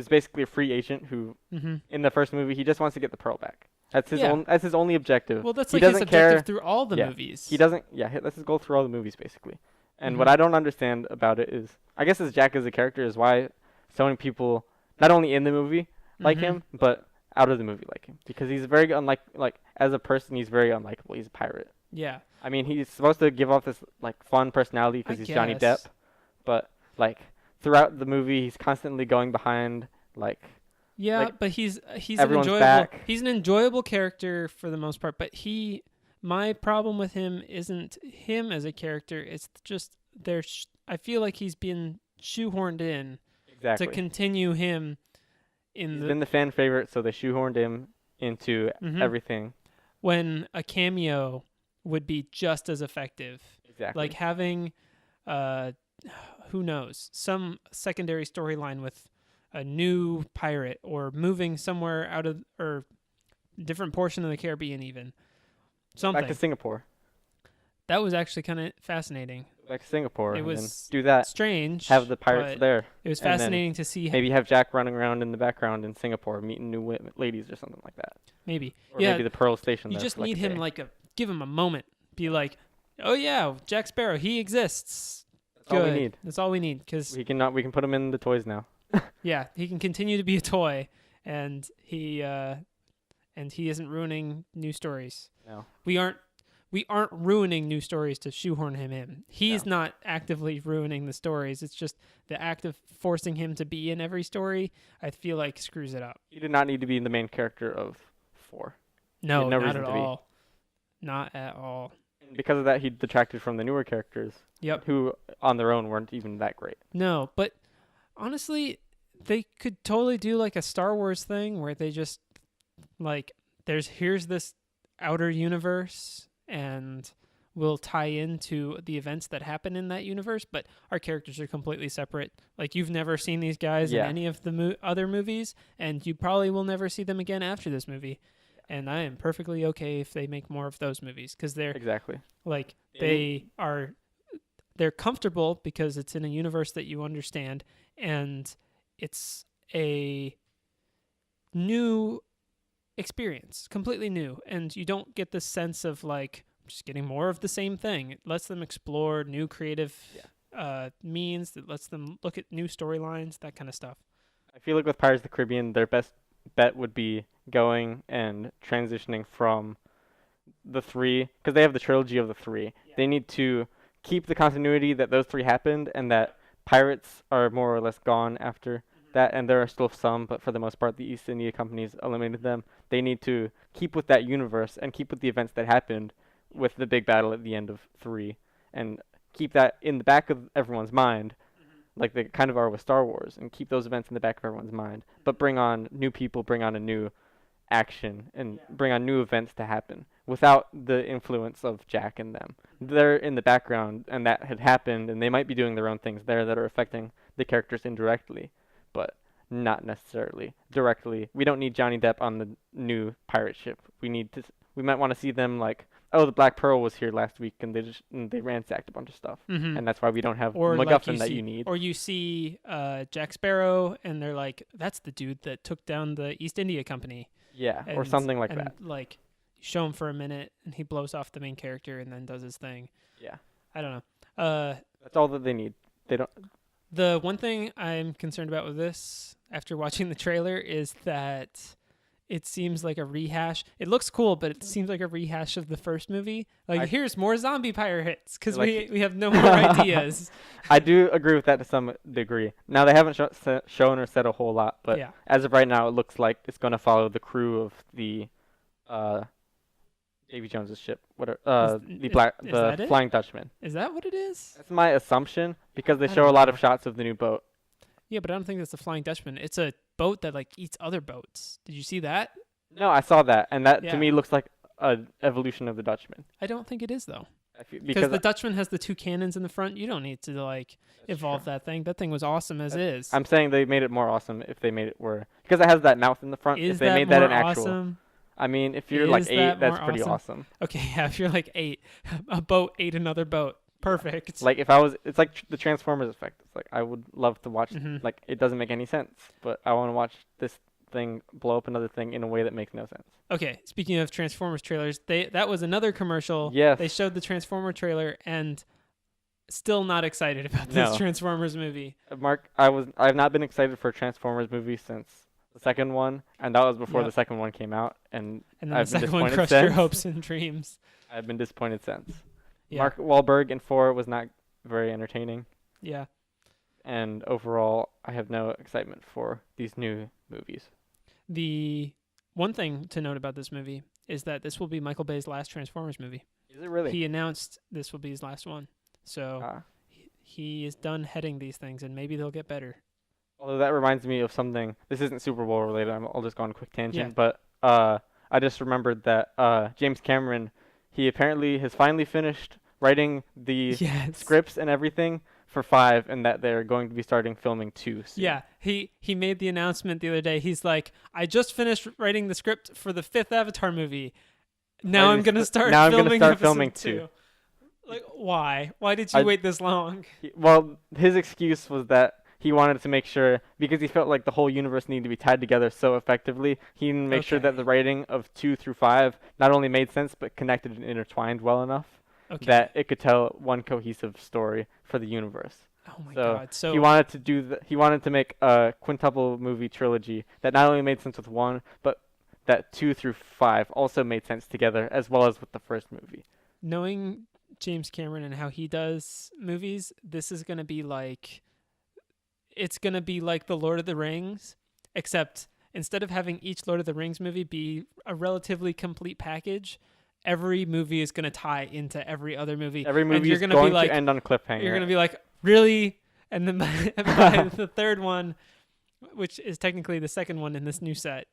basically a free agent who Mm-hmm. in the first movie he just wants to get the pearl back. That's his Yeah. that's his only objective. Well, that's He like his doesn't objective care- through all the yeah, movies. He doesn't. Yeah, that's his goal through all the movies, basically. And what Mhm. I don't understand about it is, I guess, as Jack as a character, is why so many people, not only in the movie, like Mhm. him, but out of the movie like him, because he's very like as a person, he's very unlikable. He's a pirate. Yeah. I mean, he's supposed to give off this like fun personality I because he's Johnny guess. Depp, but like throughout the movie, he's constantly going behind like. Yeah, Like, but he's an everyone's enjoyable back. he's an enjoyable character for the most part, but my problem with him isn't him as a character, it's just I feel like he's been shoehorned in Exactly. to continue him He's been the fan favorite, so they shoehorned him into Mhm. everything. When a cameo would be just as effective. Exactly. Like having, who knows, some secondary storyline with a new pirate or moving somewhere out of, or different portion of the Caribbean even. Something. Back to Singapore. That was actually kind of fascinating. Back to Singapore. It and was then do that. strange. Have the pirates but there. It was and then fascinating to see. Maybe have Jack running around in the background in Singapore, meeting new ladies or something like that. Maybe. Or Yeah. maybe the Pearl Station. You there just for like need a him day. give him a moment. Be like, oh yeah, Jack Sparrow, he exists. That's all we Good. need. That's all we need. Because We can put him in the toys now. yeah, he can continue to be a toy, and he isn't ruining new stories. No. We aren't ruining new stories to shoehorn him in. He's not actively ruining the stories. It's just the act of forcing him to be in every story, I feel like screws it up. He did not need to be the main character of 4. No, no not reason at to be. all. Not at all. And because of that, he detracted from the newer characters. Yep. Who on their own weren't even that great. No, but honestly, they could totally do like a Star Wars thing where they just like here's this outer universe and we'll tie into the events that happen in that universe, but our characters are completely separate. Like you've never seen these guys in any of the other movies, and you probably will never see them again after this movie. And I am perfectly okay if they make more of those movies because they're Exactly. like they're comfortable because it's in a universe that you understand, and it's a new experience, completely new, and you don't get the sense of like just getting more of the same thing. It lets them explore new creative means. It lets them look at new storylines, that kind of stuff. I feel like with Pirates of the Caribbean, their best bet would be going and transitioning from the 3, because they have the trilogy of the 3. Yeah. They need to keep the continuity that those 3 happened, and that pirates are more or less gone after that, and there are still some, but for the most part, the East India Company's eliminated them. They need to keep with that universe and keep with the events that happened with the big battle at the end of 3, and keep that in the back of everyone's mind, like they kind of are with Star Wars, and keep those events in the back of everyone's mind, but bring on new people, bring on a new action, and bring on new events to happen without the influence of Jack and them. They're in the background, and that had happened, and they might be doing their own things there that are affecting the characters indirectly, but not necessarily directly. We don't need Johnny Depp on the new pirate ship. We might want to see them like, oh, the Black Pearl was here last week, and they ransacked a bunch of stuff, and that's why we don't have MacGuffin that you need. Or you see Jack Sparrow, and they're like, that's the dude that took down the East India Company. Yeah, or something like that. Like, you show him for a minute, and he blows off the main character, and then does his thing. Yeah. I don't know. That's all that they need. They don't. The one thing I'm concerned about with this, after watching the trailer, is that it seems like a rehash. It looks cool, but it seems like a rehash of the first movie. Like, here's more zombie pirates, because we have no more ideas. I do agree with that to some degree. Now, they haven't shown or said a whole lot, but as of right now, it looks like it's going to follow the crew of the Davy Jones's ship. The Flying Dutchman. Is that what it is? That's my assumption, because they show a lot of shots of the new boat. Yeah, but I don't think that's the Flying Dutchman. It's a boat that like eats other boats. Did you see that? No, I saw that, and that to me looks like an evolution of the Dutchman. I don't think it is though. Because the Dutchman has the 2 cannons in the front. You don't need to like evolve that thing. That thing was awesome as is. I'm saying they made it more awesome if they made it because it has that mouth in the front. If they made that an actual. Awesome? I mean, if you're like 8, that's pretty awesome. Okay, yeah, if you're like 8, a boat ate another boat. Perfect. Like it's like the Transformers effect. It's like I would love to watch. Like it doesn't make any sense, but I want to watch this thing blow up another thing in a way that makes no sense. Okay, speaking of Transformers trailers, that was another commercial. Yes. They showed the Transformer trailer and still not excited about this Transformers movie. Mark, I've not been excited for a Transformers movie since the second one, and that was before the second one came out, and then I've the been second one crushed your hopes and dreams. I've been disappointed since. Yeah. Mark Wahlberg in 4 was not very entertaining. Yeah. And overall, I have no excitement for these new movies. The one thing to note about this movie is that this will be Michael Bay's last Transformers movie. Is it really? He announced this will be his last one. So he is done heading these things, and maybe they'll get better. Although that reminds me of something. This isn't Super Bowl related. I'll just go on a quick tangent. Yeah. But I just remembered that James Cameron, he apparently has finally finished writing the Yes. scripts and everything for 5, and that they're going to be starting filming 2 soon. Yeah, he made the announcement the other day. He's like, I just finished writing the script for the 5th Avatar movie. Now I'm gonna start filming episode 2. Like, why? Why did you wait this long? Well, his excuse was that he wanted to make sure, because he felt like the whole universe needed to be tied together so effectively, he needed to make sure that the writing of 2 through 5 not only made sense, but connected and intertwined well enough that it could tell one cohesive story for the universe. Oh my god! So he wanted to he wanted to make a quintuple movie trilogy that not only made sense with 1, but that 2 through 5 also made sense together, as well as with the first movie. Knowing James Cameron and how he does movies, this is gonna be like, it's gonna be like the Lord of the Rings, except instead of having each Lord of the Rings movie be a relatively complete package, every movie is going to tie into every other movie. Every movie is going to end on a cliffhanger. You're going to be like, really? And then by the third one, which is technically the second one in this new set,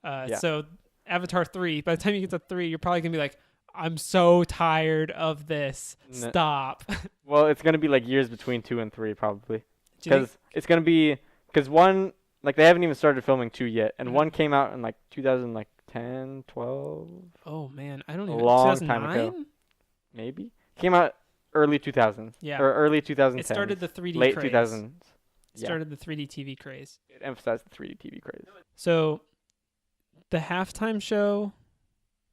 so Avatar 3, by the time you get to 3, you're probably going to be like, I'm so tired of this. Stop. Well, it's going to be like years between 2 and 3 probably. Because it's going to be, because 1, like they haven't even started filming 2 yet, and 1 came out in like 2010, 12. Oh man, I don't even. A long time ago. Maybe came out early 2000s. Yeah. Or early 2010s. It started the 3D late craze. 2000s. It started the 3D TV craze. It emphasized the 3D TV craze. So, the halftime show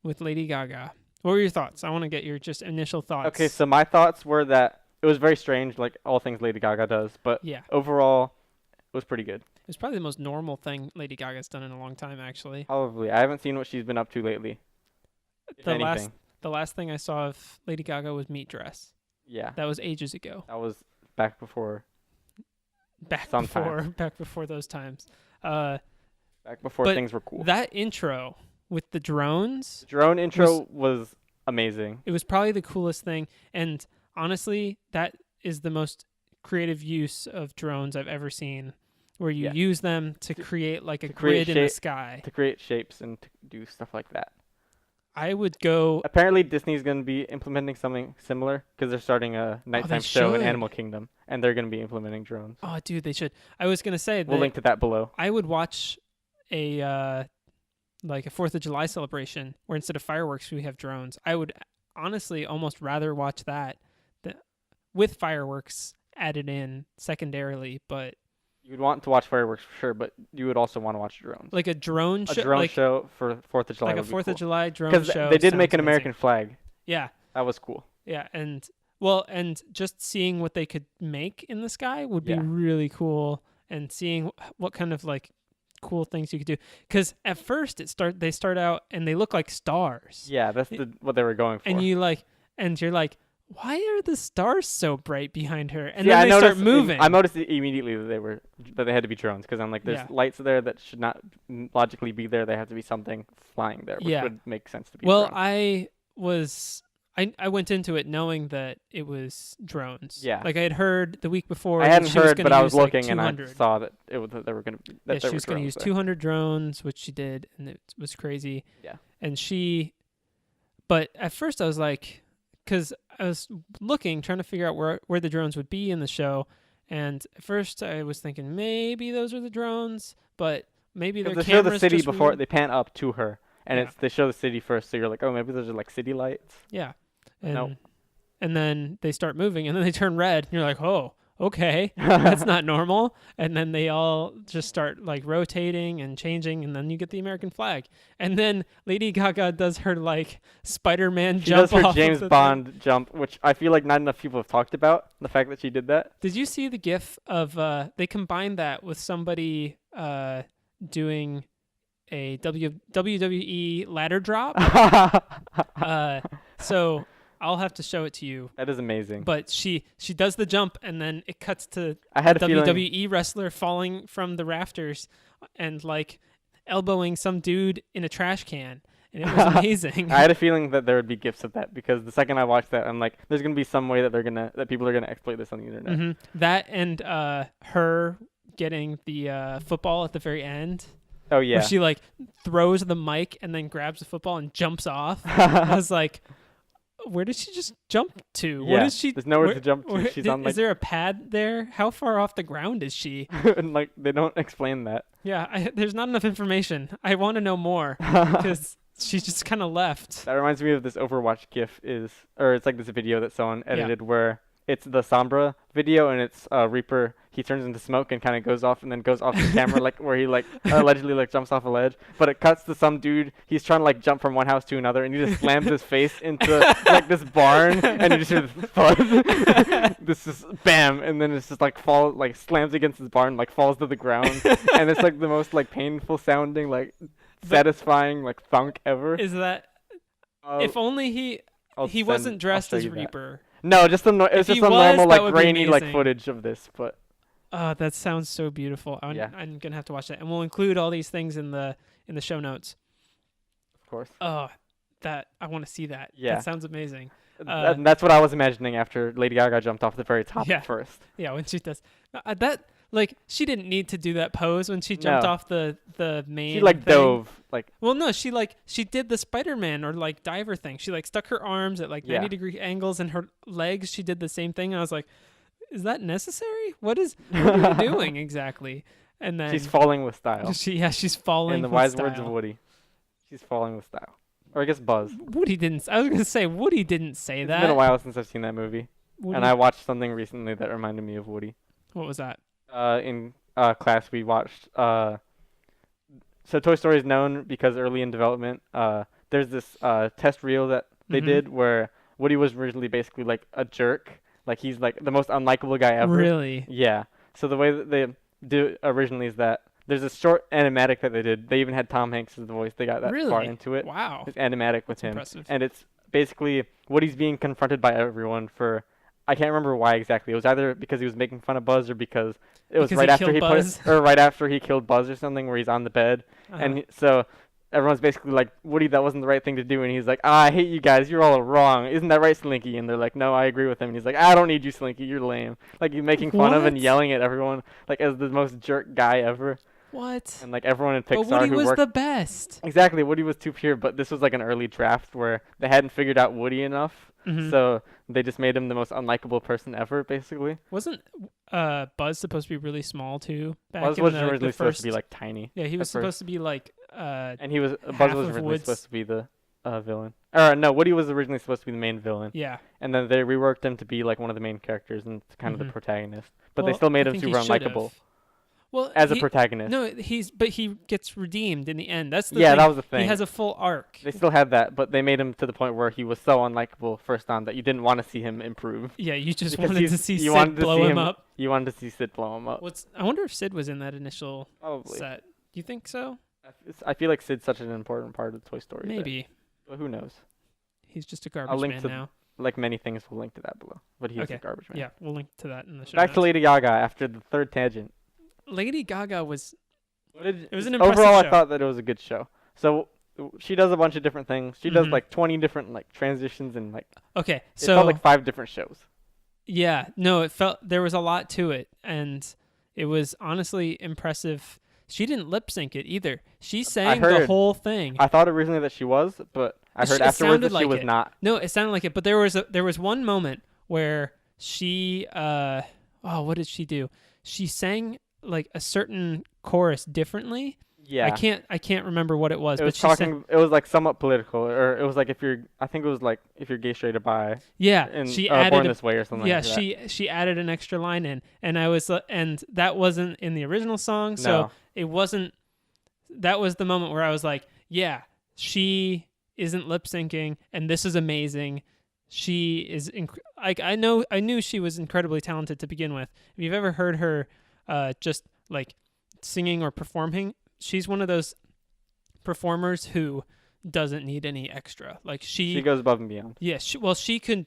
with Lady Gaga. What were your thoughts? I want to get your just initial thoughts. Okay, so my thoughts were that it was very strange, like all things Lady Gaga does, but overall, it was pretty good. It was probably the most normal thing Lady Gaga's done in a long time, actually. Probably. I haven't seen what she's been up to lately. The last thing I saw of Lady Gaga was Meat Dress. Yeah. That was ages ago. That was back before. Back before those times. Back before things were cool. That intro with the drones. The drone intro was amazing. It was probably the coolest thing, and honestly, that is the most creative use of drones I've ever seen, where you use them to create like a grid in the sky. To create shapes and to do stuff like that. I would go... Apparently, Disney's going to be implementing something similar because they're starting a nighttime show in Animal Kingdom, and they're going to be implementing drones. Oh, dude, they should. I was going to say... We'll link to that below. I would watch a 4th of July celebration where instead of fireworks, we have drones. I would honestly almost rather watch that with fireworks added in secondarily, but... You would want to watch fireworks for sure, but you would also want to watch drones. Like a drone show? A drone show for 4th of July. Like a 4th of July drone show. Because they did make an American flag. Yeah. That was cool. Yeah, and just seeing what they could make in the sky would be really cool, and seeing what kind of like cool things you could do. Because at first they start out and they look like stars. Yeah, that's what they were going for. And you're like, why are the stars so bright behind her? And then they start moving. I noticed immediately that they had to be drones, because I'm like, there's lights there that should not logically be there. They have to be something flying there, which would make sense to be. Well, drones. I went into it knowing that it was drones. Yeah. Like I had heard the week before. I hadn't heard, but I was looking and I saw that they were going to. Yeah, she was going to use 200 drones, which she did, and it was crazy. Yeah. And but at first I was like, because I was trying to figure out where the drones would be in the show, and at first I was thinking maybe those are the drones, but maybe they're cameras. They show the city before they pan up to her, and they show the city first, so you're like, oh, maybe those are like city lights. Yeah. And then they start moving, and then they turn red, and you're like, oh, okay, that's not normal. And then they all just start like rotating and changing, and then you get the American flag. And then Lady Gaga does her like Spider-Man jump. She does her James Bond jump, which I feel like not enough people have talked about, the fact that she did that. Did you see the gif of they combined that with somebody doing a WWE ladder drop? So I'll have to show it to you. That is amazing. But she does the jump, and then it cuts to a WWE wrestler falling from the rafters and like elbowing some dude in a trash can. and it was amazing. I had a feeling that there would be gifs of that because the second I watched that, I'm like, there's gonna be some way that people are gonna exploit this on the internet. Mm-hmm. That and her getting the football at the very end. Oh yeah. Where she like throws the mic and then grabs the football and jumps off. I was like, where did she just jump to? Yeah, What is she? there's nowhere to jump to. She's on like. Is there a pad there? How far off the ground is she? And like they don't explain that. Yeah, there's not enough information. I want to know more because she just kind of left. That reminds me of this Overwatch GIF it's like this video that someone edited where it's the Sombra video and it's Reaper. He turns into smoke and kind of goes off the camera like where he like allegedly like jumps off a ledge. But it cuts to some dude. He's trying to like jump from one house to another and he just slams his face into like this barn and you just hear this thud. This is bam and then it's just like slams against his barn like falls to the ground and it's like the most like painful sounding like satisfying like thunk ever. Is that if only he wasn't dressed as Reaper. No, just some it's just some normal like grainy like footage of this, but that sounds so beautiful. I'm gonna have to watch that, and we'll include all these things in the show notes. Of course. That I want to see that. Yeah, that sounds amazing. That's what I was imagining after Lady Gaga jumped off the very top first. Yeah, when she does that. Like, she didn't need to do that pose when she jumped off the main She, like, thing. dove. Like. Well, no, she did the Spider-Man or, like, diver thing. She, like, stuck her arms at, like, 90-degree angles and her legs. She did the same thing. And I was like, is that necessary? What are you doing exactly? And then... She's falling with style. She's falling with style. In the wise words of Woody. She's falling with style. Or I guess Buzz. Woody didn't... I was going to say, Woody didn't say that. It's been a while since I've seen that movie. Woody? And I watched something recently that reminded me of Woody. What was that? In class we watched so Toy Story is known because early in development there's this test reel that they did where Woody was originally basically like a jerk, like he's like the most unlikable guy ever. Really? Yeah. So the way that they do it originally is that there's a short animatic that they did. They even had Tom Hanks as the voice. They got that far into it. Wow. It's animatic with him. Impressive. And it's basically Woody's being confronted by everyone for I can't remember why exactly. It was either because he was making fun of Buzz or because it was right after right after he killed Buzz or something, where he's on the bed, and so everyone's basically like, Woody, that wasn't the right thing to do, and he's like, I hate you guys, you're all wrong, isn't that right, Slinky? And they're like, no, I agree with him, and he's like, I don't need you, Slinky, you're lame. Like he's making fun of and yelling at everyone, like as the most jerk guy ever. What? And like everyone in Pixar but Woody was the best. Exactly, Woody was too pure, but this was like an early draft where they hadn't figured out Woody enough, so they just made him the most unlikable person ever, basically. Wasn't Buzz supposed to be really small too? Buzz was originally supposed to be like tiny. Yeah, he was supposed to be like and Buzz was originally supposed to be the villain. Or no, Woody was originally supposed to be the main villain. Yeah. And then they reworked him to be like one of the main characters and kind of the protagonist. But they still made him super unlikable. Well, as a protagonist. No, but he gets redeemed in the end. That's the thing. That was the thing. He has a full arc. They still had that, but they made him to the point where he was so unlikable first on that you didn't want to see him improve. Yeah, you just wanted to see Sid blow him up. You wanted to see Sid blow him up. I wonder if Sid was in that initial set. You think so? I feel like Sid's such an important part of Toy Story. Maybe. But who knows? He's just a garbage man now. Like many things, we'll link to that below. But he's a garbage man. Yeah, we'll link to that in the show Back to Lady Gaga after the third tangent. Lady Gaga was... It was an impressive overall, show. I thought that it was a good show. So she does a bunch of different things. She does like 20 different like transitions and like... Okay, so... It felt like 5 different shows. Yeah, no, it felt... There was a lot to it, and it was honestly impressive. She didn't lip sync it either. She sang the whole thing. I thought originally that she was, but I heard afterwards that she was not. No, it sounded like it, but there was one moment where she... what did she do? She sang like a certain chorus differently. Yeah. I can't remember what it was, but it was like somewhat political, or it was like if you're gay, straight, or bi. Yeah. She added born this way or something. Yeah, like that. she added an extra line in, and and that wasn't in the original song, so it wasn't. That was the moment where I was like, yeah, she isn't lip syncing, and this is amazing. She is I knew she was incredibly talented to begin with. If you've ever heard her just like singing or performing, she's one of those performers who doesn't need any extra. Like she goes above and beyond. Yeah, she can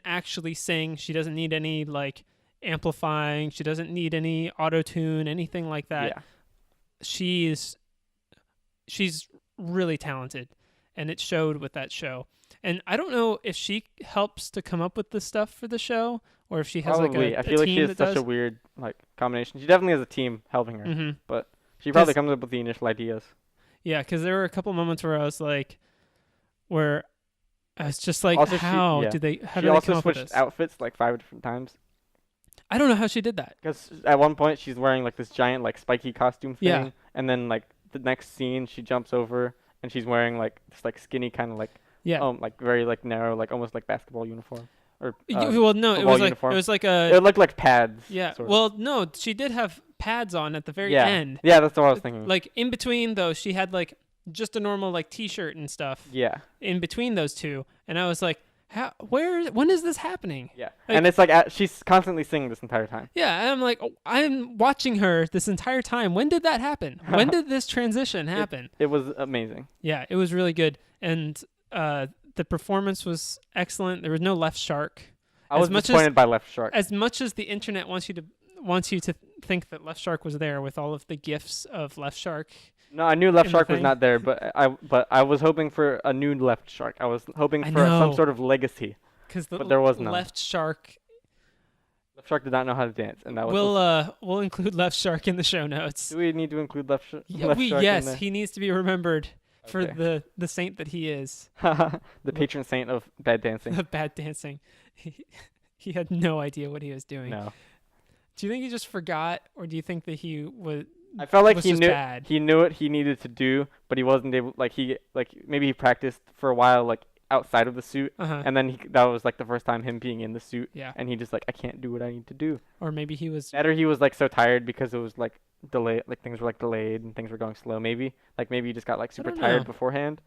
actually sing. She doesn't need any like amplifying. She doesn't need any auto-tune, anything like that. Yeah. She's really talented. and it showed with that show. And I don't know if she helps to come up with the stuff for the show, or if she has Probably. like I a feel like team she has that such does. a weird like combination. She definitely has a team helping her, Mm-hmm. but she probably 'Cause- comes up with the initial ideas. Yeah, because there were a couple moments where I was like, where I was just like, Also, how yeah. do they? How She do they also come up with switched this? outfits like 5 different times. I don't know how she did that. Because at one point she's wearing like this giant like spiky costume thing, Yeah. and then like the next scene she jumps over and she's wearing like this like skinny kind of like Yeah. like very like narrow like almost like basketball uniform or Well, no, it football was like uniform. it was like It a looked like pads. yeah. sort of. Well, no, she did have pads on at the very yeah. end. Yeah, that's what I was thinking. Like in between those, she had like just a normal like t-shirt and stuff. Yeah. In between those two, and I was like, how? Where? When is this happening? Yeah. Like- And it's like she's constantly singing this entire time. Yeah, and I'm like, oh, I'm watching her this entire time. When did that happen? When did this transition happen? It was amazing. Yeah, it was really good, and the performance was excellent. There was no left shark. I was disappointed by Left Shark. As much as the internet wants you to think that Left Shark was there with all of the gifs of Left Shark. No, I knew Left in the Shark was thing. not there, but I was hoping for a new Left Shark. I was hoping I for some know. sort of legacy. Because the But there was none. Left Shark. Left Shark did not know how to dance, and that was. We'll include Left Shark in the show notes. Do we need to include Left Shark? Yes, in he needs to be remembered for Okay. the saint that he is. the patron saint of bad dancing. The bad dancing. He had no idea what he was doing. No, Do you think he just forgot, or do you think that he was? I felt like Was he just knew bad. he knew what he needed to do, but he wasn't able. Like maybe he practiced for a while, like outside of the suit, Uh-huh. and then that was like the first time him being in the suit, Yeah. and he just like I can't do what I need to do. Or maybe he was. Or he was like so tired because it was like delayed, like things were like delayed and things were going slow. Maybe he just got like super don't tired know. beforehand,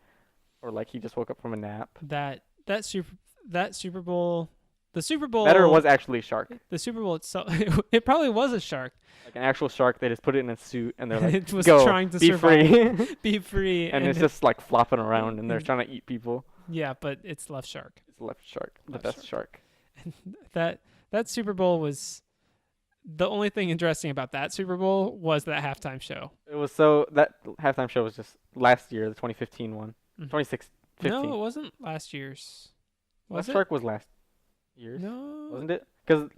or like he just woke up from a nap. That Super Bowl. The Super Bowl. Better was actually shark, The Super Bowl itself. It probably was a shark. like an actual shark. They just put it in a suit and they're like, It was go, trying to be survive. free. Be free. And it's just like flopping around and they're and- trying to eat people. Yeah, but it's Left Shark. It's Left Shark, the Left best shark. That Super Bowl was. The only thing interesting about that Super Bowl was that halftime show. It was that halftime show was just last year, the 2015 one. Mhm. 2015. No, it wasn't last year's. Was Left it? Shark was last year's, No. wasn't it? Because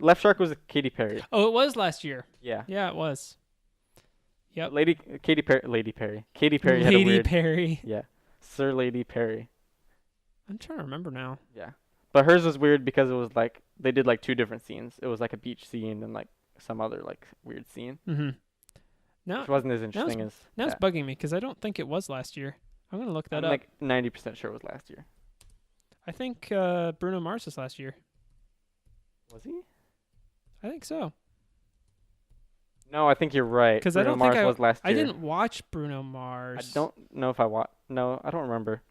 Left Shark was Katy Perry. Oh, it was last year. Yeah. Yeah, it was. Yep. Katy Perry. Katy Perry had a Lady weird. Perry. Yeah. Sir Lady Perry. I'm trying to remember now. Yeah. But hers was weird because it was like they did like 2 different scenes. It was like a beach scene and like some other like weird scene, Mm-hmm. Now, which wasn't as interesting as. now that. it's bugging me because I don't think it was last year. I'm gonna look that I'm up. like 90% sure it was last year. I think Bruno Mars was last year. Was he? I think so. No, I think you're right. 'Cause I Bruno don't think Mars was last year. I didn't watch Bruno Mars. I don't know if I watched. No, I don't remember.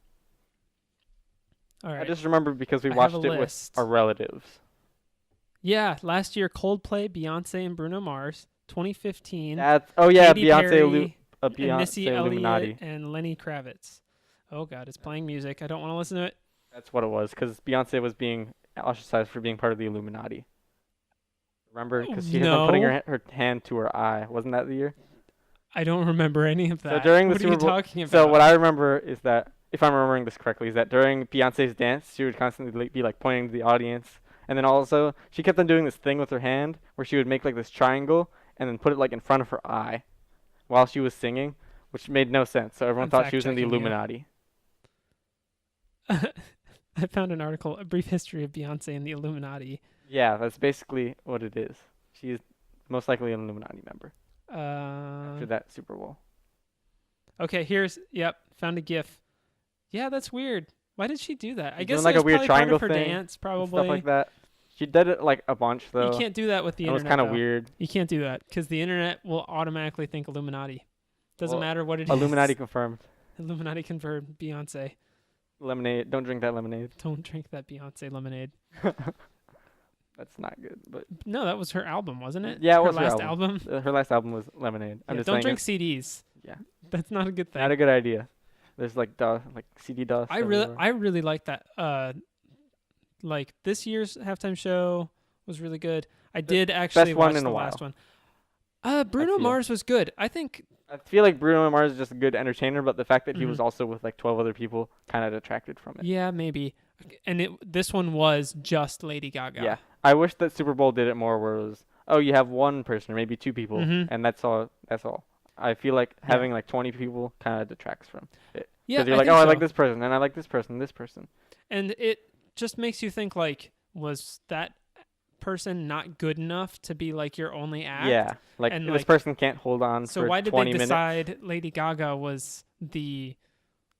All right. I just remember because we I watched have a it with list. our relatives. Yeah, last year Coldplay, Beyonce, and Bruno Mars. 2015. Yeah, Katy Beyonce, Perry, Beyonce Missy Illuminati. Elliott, and Lenny Kravitz. Oh God, it's playing music. I don't want to listen to it. That's what it was, because Beyonce was being ostracized for being part of the Illuminati. Remember? Because she kept on putting her hand to her eye. Wasn't that the year? I don't remember any of that. So during the what Super are you Bowl, talking about? so what I remember is that, if I'm remembering this correctly, is that during Beyonce's dance, she would constantly be like pointing to the audience, and then also she kept on doing this thing with her hand where she would make like this triangle and then put it like in front of her eye while she was singing, which made no sense. So everyone I'm thought she was in the fact-checking you. Illuminati. I found an article, a brief history of Beyonce and the Illuminati. Yeah, that's basically what it is. She's most likely an Illuminati member after that Super Bowl. Okay, found a GIF. Yeah, that's weird. Why did she do that? I She's guess doing, like, it a was weird probably triangle part of her thing dance, and probably. stuff like that. She did it like a bunch though. You can't do that with the It was internet. kind of though. weird. You can't do that because the internet will automatically think Illuminati. Doesn't Well, matter what it is. Illuminati confirmed. Illuminati confirmed. Beyonce. Lemonade. Don't drink that lemonade. Don't drink that Beyonce lemonade. That's not good. But No, that was her album, wasn't it? Yeah, it her was her last album. Her last album was Lemonade. I'm Yeah, just don't saying drink it's- CDs. Yeah, That's not a good thing. not a good idea. There's like CD dust. I really like that. Like this year's halftime show was really good. I did actually one watch in the a last while. one. Bruno feel. Mars was good. I think. I feel like Bruno Mars is just a good entertainer, but the fact that he was Mhm. also with like 12 other people kind of detracted from it. Yeah, maybe. And this one was just Lady Gaga. Yeah. I wish that Super Bowl did it more where it was, oh, you have one person or maybe two people, Mhm. and that's all. That's all. I feel like Yeah. having like 20 people kind of detracts from it. Yeah, Because you're I like, think oh, I so. like this person, and I like this person, this person. And it just makes you think like, was that person not good enough to be like your only act? Yeah. Like, And, this like, person can't hold on So for why did 20 they minutes. decide Lady Gaga was the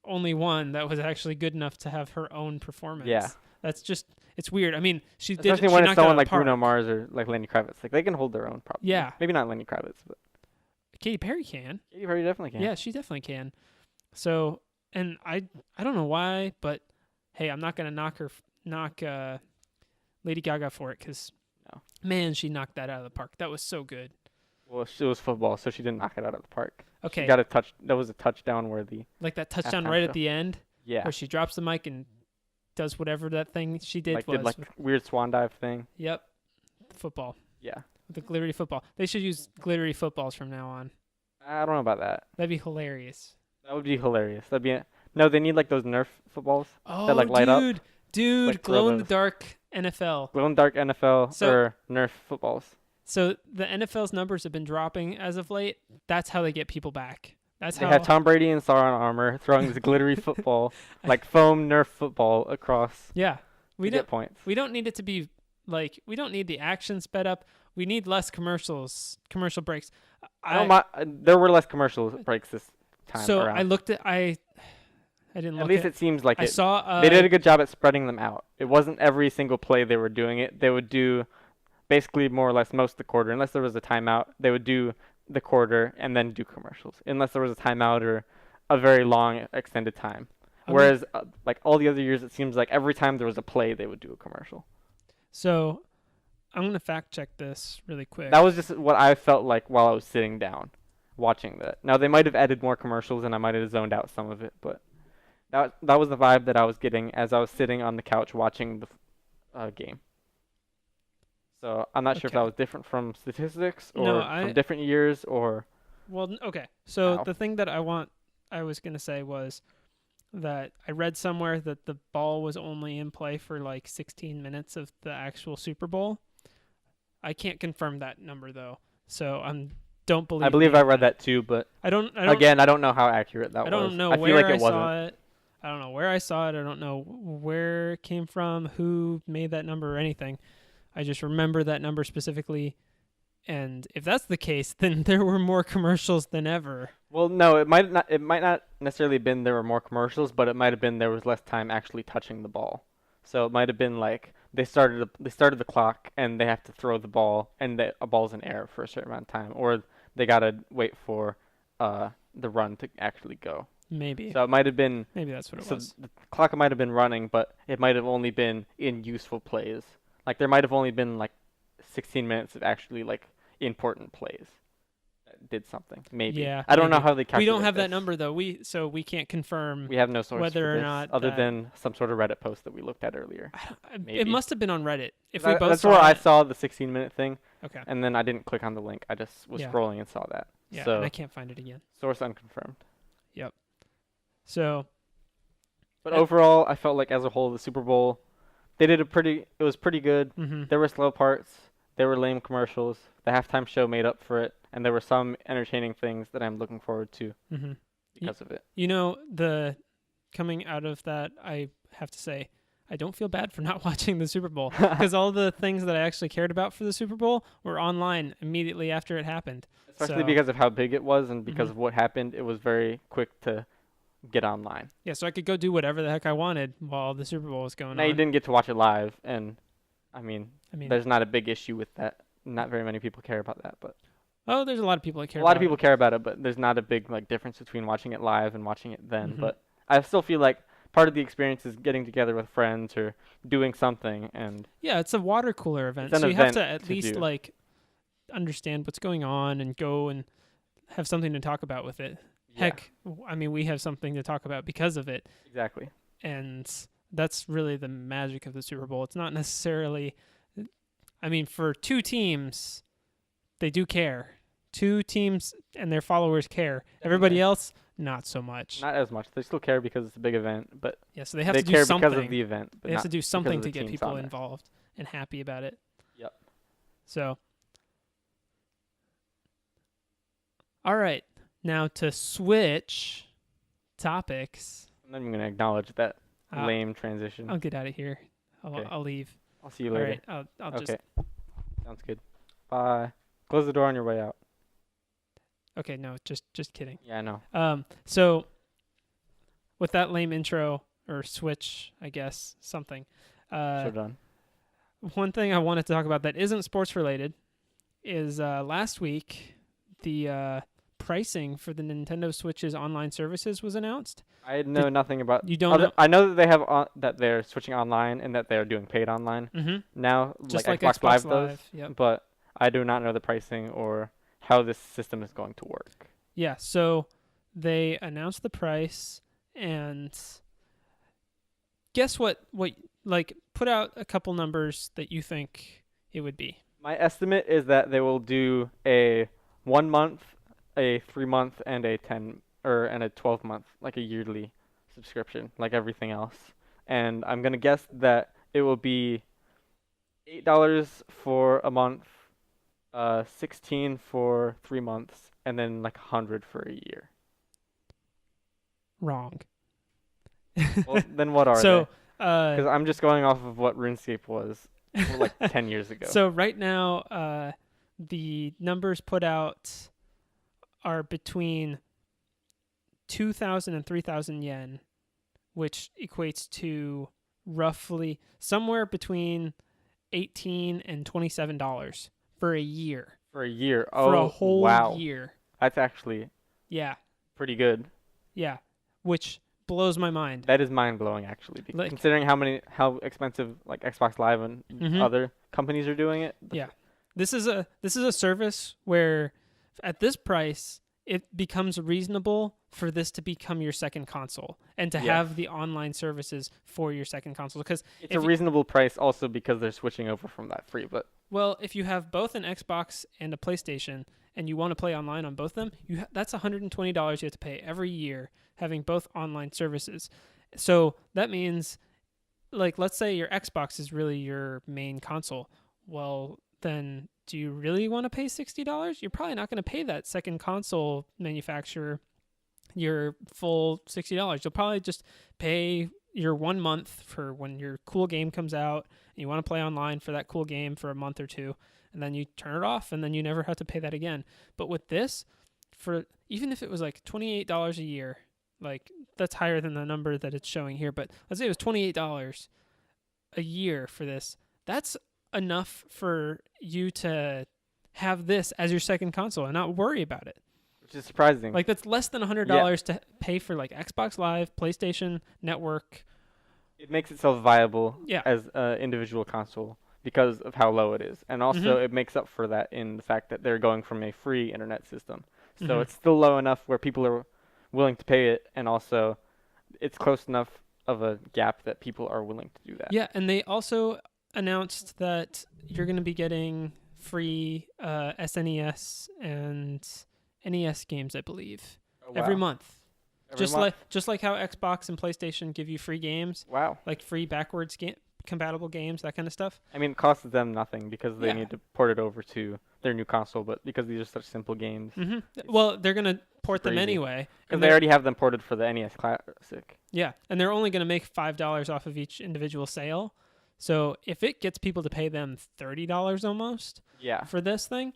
only one that was actually good enough to have her own performance? Yeah. That's just, it's weird. I mean, she did. Especially She when it's knocked it out someone of like the park. Bruno Mars or like Lenny Kravitz. Like, they can hold their own, probably. Yeah. Maybe not Lenny Kravitz, but Katy Perry can. Katy Perry definitely can. Yeah, she definitely can. So, and I don't know why, but hey, I'm not gonna knock Lady Gaga for it because No. man, she knocked that out of the park. That was so good. Well, it was football, so she didn't knock it out of the park. Okay, She got a touch. That was a touchdown worthy. like that touchdown halftime right show. at the end Yeah. where she drops the mic and does whatever that thing she did Like, was. did like weird swan dive thing. Yep, football. Yeah. The glittery football. They should use glittery footballs from now on. I don't know about that. That'd be hilarious. That would be hilarious. That'd be no. They need like those Nerf footballs Oh, that like light up. dude, Like, throw glow in the those. dark NFL. Glow in the dark NFL So- or Nerf footballs. So the NFL's numbers have been dropping as of late. That's how they get people back. That's They how. had Tom Brady in Sauron armor throwing this glittery football, like foam Nerf football across Yeah, we to get don't. points. We don't need it to be like. We don't need the action sped up. We need less commercial breaks. I don't mind. There were less commercial breaks this time So around. I looked at. I didn't At look least at. it seems like I it. saw. They did a good job at spreading them out. It wasn't every single play they were doing it. They would do basically more or less most of the quarter, unless there was a timeout. They would do the quarter and then do commercials, unless there was a timeout or a very long extended time. Whereas like all the other years, it seems like every time there was a play, they would do a commercial. So I'm gonna fact check this really quick. That was just what I felt like while I was sitting down watching that. Now they might have added more commercials and I might have zoned out some of it, but that was the vibe that I was getting as I was sitting on the couch watching the game. So I'm not sure if Okay. that was different from statistics or No, from different years or Well, okay. So Wow. the thing that I was gonna say was that I read somewhere that the ball was only in play for like 16 minutes of the actual Super Bowl. I can't confirm that number though, so don't believe. I believe me I on read that. that too, but I don't. again, I don't know how accurate that I was. don't know I where feel like I it wasn't. saw it. I don't know where I saw it. I don't know where it came from, who made that number or anything. I just remember that number specifically. And if that's the case, then there were more commercials than ever. Well, no, it might not necessarily have been there were more commercials, but it might have been there was less time actually touching the ball. So it might have been like they started the clock and they have to throw the ball and a ball's in air for a certain amount of time, or they gotta wait for the run to actually go. Maybe. So it might have been. Maybe that's what it So was. the clock might have been running, but it might have only been in useful plays. Like there might have only been like 16 minutes of actually like important plays that did something. Maybe. Yeah, I don't know maybe. how they calculate We don't have that this. number though. So we can't confirm. We have no source whether for or this not other that- than some sort of Reddit post that we looked at earlier. It maybe. must have been on Reddit. If we both That's saw where I it- saw the 16-minute thing, Okay. and then I didn't click on the link. I just was Yeah. scrolling and saw that. Yeah, So and I can't find it again. source unconfirmed. So But Uh, overall, I felt like as a whole, the Super Bowl, it was pretty good. mhm. There were slow parts. There were lame commercials. The halftime show made up for it, and there were some entertaining things that I'm looking forward to Mhm. because of it. You know, coming out of that, I have to say, I don't feel bad for not watching the Super Bowl because all the things that I actually cared about for the Super Bowl were online immediately after it happened. Especially So- because of how big it was and because Mhm. of what happened. It was very quick to get online. Yeah, so I could go do whatever the heck I wanted while the Super Bowl was going Now on. you didn't get to watch it live, and I mean, I mean, there's not a big issue with that. Not very many people care about that, but there's a lot of people that care. a lot of about people it. care about it. But there's not a big like difference between watching it live and watching it then. Mhm. But I still feel like part of the experience is getting together with friends or doing something. And Yeah, it's a water cooler event, It's an so you have event to at to least do. like understand what's going on and go and have something to talk about with it. yeah, Heck, I mean, we have something to talk about because of it. exactly. And that's really the magic of the Super Bowl. It's not necessarily, I mean, for two teams, they do care. 2 teams and their followers care. Everybody else, not so much. Not as much. They still care because it's a big event, but Yeah, so they have they to do care something. because of the event. But They have not to do because something of the to get teams people on there. involved and happy about it. Yep. So, all right. Now to switch topics. I'm not even gonna acknowledge that Uh, lame transition. I'll get out of here. Okay. I'll leave. I'll see you All later. right. I'll just. Okay. Sounds good. Bye. Close the door on your way out. Okay. No, just kidding. Yeah, I know. So with that lame intro or switch, I guess something. So done. One thing I wanted to talk about that isn't sports related is last week the pricing for the Nintendo Switch's online services was announced. I know nothing about. You don't know? I know that they have that they're switching online and that they're doing paid online Mm-hmm. now, Just like like Xbox Live does. Live. Yep. But I do not know the pricing or how this system is going to work. Yeah. So they announced the price and guess what? Like put out a couple numbers that you think it would be. My estimate is that they will do a 1 month, a 3 month, and a 12 month, like a yearly subscription, like everything else. And I'm gonna guess that it will be $8 for a month, 16 for 3 months, and then like 100 for a year. Wrong. Well, then what are So they? Because I'm just going off of what RuneScape was like 10 years ago. So right now, the numbers put out are between 2,000 and 3,000 yen, which equates to roughly somewhere between $18 and $27 for a year. For a year. For a Oh, whole wow. year. That's actually Yeah. pretty good. Yeah. Which blows my mind. That is mind blowing, actually, Like- considering how expensive like Xbox Live and Mhm. other companies are doing it. Yeah. This is a service where at this price it becomes reasonable for this to become your second console and to Yeah. have the online services for your second console because It's a reasonable price also because they're switching over from that free. But well, if you have both an Xbox and a PlayStation and you want to play online on both of them, that's $120 you have to pay every year having both online services. So that means, like, let's say your Xbox is really your main console. Well, then do you really want to pay $60? You're probably not going to pay that second console manufacturer your full $60. You'll probably just pay your 1 month for when your cool game comes out and you want to play online for that cool game for a month or two, and then you turn it off and then you never have to pay that again. But with this, for even if it was like $28 a year, like that's higher than the number that it's showing here, but let's say it was $28 a year for this. That's enough for you to have this as your second console and not worry about it. which is surprising. Like that's less than $100 to pay for like Xbox Live, PlayStation Network. It makes itself viable Yeah. as an individual console because of how low it is, and also Mhm. it makes up for that in the fact that they're going from a free internet system. So Mhm. it's still low enough where people are willing to pay it, and also it's close enough of a gap that people are willing to do that. Yeah, and they also announced that you're going to be getting free SNES and NES games, I believe, Oh, every wow. month. Every Just month? like how Xbox and PlayStation give you free games, Wow. like free backwards compatible games, that kind of stuff. I mean, it costs them nothing because they Yeah. need to port it over to their new console, but because these are such simple games, Hmm. Well, they're going to port them super easy. anyway. because and they they're- already have them ported for the NES Classic. Yeah, and they're only going to make $5 off of each individual sale. So if it gets people to pay them $30 almost Yeah, for this thing,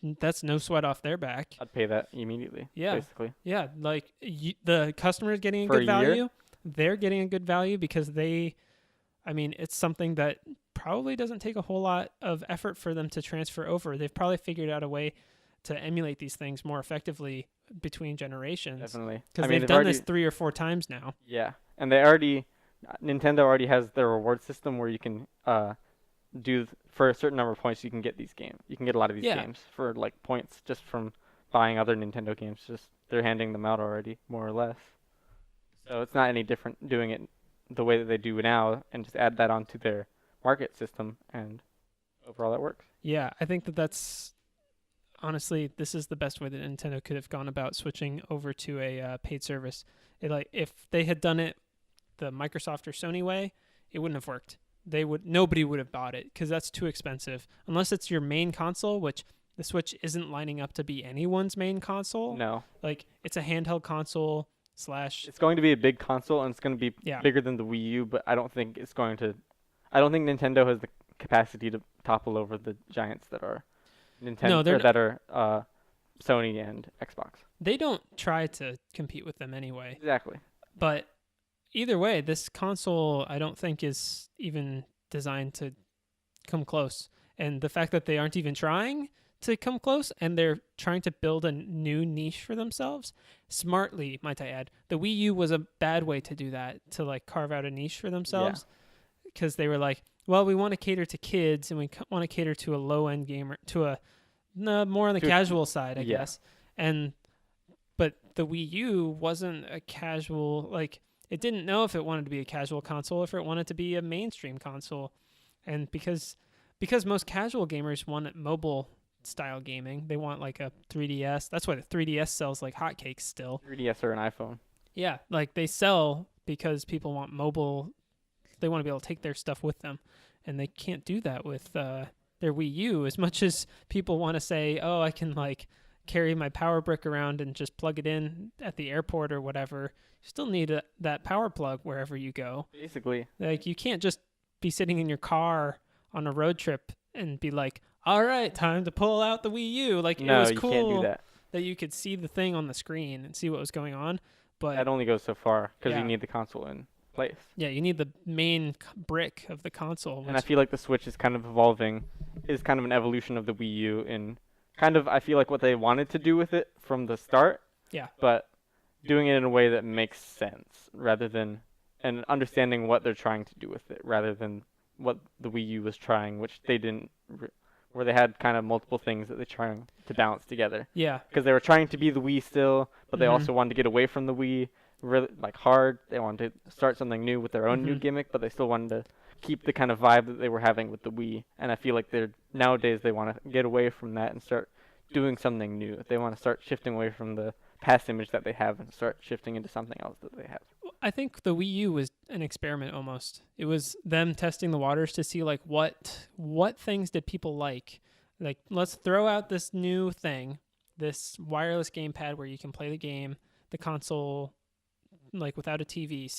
that's no sweat off their back. I'd pay that immediately. Yeah. Basically. Yeah, like the customer is getting a For good a year? value. They're getting a good value because it's something that probably doesn't take a whole lot of effort for them to transfer over. They've probably figured out a way to emulate these things more effectively between generations. Definitely. Because I mean, they've done already, this 3 or 4 times now. Yeah, and Nintendo already has their reward system where you can for a certain number of points you can get these games. You can get a lot of these Yeah. games for like points just from buying other Nintendo games. Just they're handing them out already, more or less. So it's not any different doing it the way that they do now and just add that onto their market system, and overall that works. Yeah, I think that's honestly, this is the best way that Nintendo could have gone about switching over to a paid service. If they had done it the Microsoft or Sony way, it wouldn't have worked. Nobody would have bought it because that's too expensive. Unless it's your main console, which the Switch isn't lining up to be anyone's main console. No. Like, it's a handheld console / It's going to be a big console, and it's going to be Yeah. bigger than the Wii U, but I don't think Nintendo has the capacity to topple over the giants that are Sony and Xbox. They don't try to compete with them anyway. Exactly. But either way, this console I don't think is even designed to come close. And the fact that they aren't even trying to come close and they're trying to build a new niche for themselves, smartly, might I add. The Wii U was a bad way to do that, to like carve out a niche for themselves. Because they were like, well, we want to cater to kids and we want to cater to a low-end gamer, more on the casual side, I guess. But the Wii U wasn't a casual, like, it didn't know if it wanted to be a casual console or if it wanted to be a mainstream console. And because most casual gamers want mobile style gaming, they want like a 3DS. That's why the 3DS sells like hotcakes still. 3DS or an iPhone. Yeah, like they sell because people want mobile. They want to be able to take their stuff with them, and they can't do that with their Wii U. As much as people want to say, oh, I can like carry my power brick around and just plug it in at the airport or whatever, you still need that power plug wherever you go. Basically. Like, you can't just be sitting in your car on a road trip and be like, all right, time to pull out the Wii U. Like, no, it was you cool can't do that. You could see the thing on the screen and see what was going on. But that only goes so far because you need the console in place. Yeah, you need the main brick of the console. And I feel like the Switch is kind of evolving, is kind of an evolution of the Wii U in kind of, I feel like, what they wanted to do with it from the start. Yeah. But doing it in a way that makes sense and understanding what they're trying to do with it rather than what the Wii U was trying, which they didn't, where they had kind of multiple things that they're trying to balance together. Yeah. Because they were trying to be the Wii still, but they also wanted to get away from the Wii really hard. They wanted to start something new with their own new gimmick, but they still wanted to keep the kind of vibe that they were having with the Wii. And I feel like nowadays they want to get away from that and start doing something new. They want to start shifting away from the past image that they have and start shifting into something else that they have. I think the Wii U was an experiment almost. It was them testing the waters to see like what things did people like. Like, let's throw out this new thing, this wireless gamepad where you can play the game, the console like without a TV.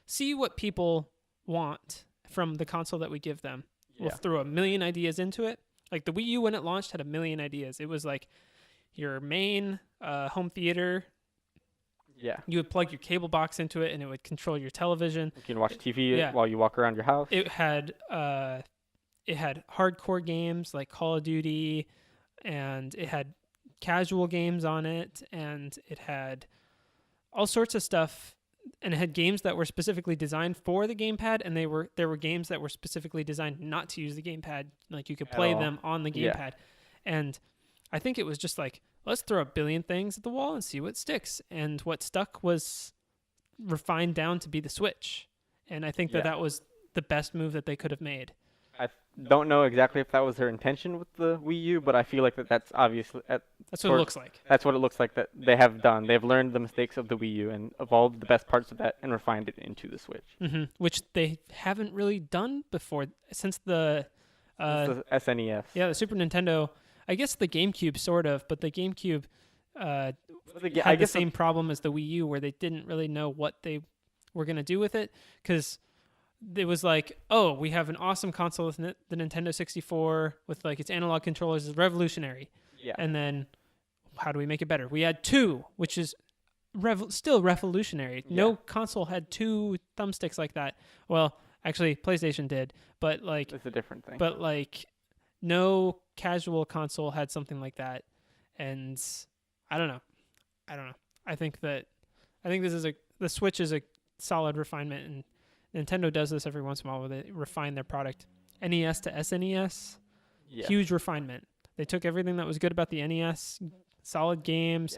See what people want from the console that we give them. We'll throw a million ideas into it. Like the Wii U when it launched had a million ideas. It was like your main home theater. Yeah. You would plug your cable box into it and it would control your television. You can watch TV while you walk around your house. It had hardcore games like Call of Duty, and it had casual games on it, and it had all sorts of stuff, and it had games that were specifically designed for the gamepad, and there were games that were specifically designed not to use the gamepad. Like, you could play them on the gamepad. And I think it was just like, let's throw a billion things at the wall and see what sticks. And what stuck was refined down to be the Switch. And I think that was the best move that they could have made. I don't know exactly if that was their intention with the Wii U, but I feel like that's obviously... That's what it looks like. That's what it looks like that they have done. They've learned the mistakes of the Wii U and evolved the best parts of that and refined it into the Switch. Which they haven't really done before since the SNES. Yeah, the Super Nintendo. I guess the GameCube sort of, but the GameCube had the same problem as the Wii U, where they didn't really know what they were going to do with it, because it was like, oh, we have an awesome console with the Nintendo 64 with like its analog controllers is revolutionary. Yeah. And then how do we make it better? We had two, which is still revolutionary. Yeah. No console had two thumbsticks like that. Well, actually, PlayStation did, but like it's a different thing. But like no casual console had something like that. And I don't know. I think the Switch is a solid refinement, and Nintendo does this every once in a while where they refine their product. NES to SNES, huge refinement. They took everything that was good about the NES, solid games,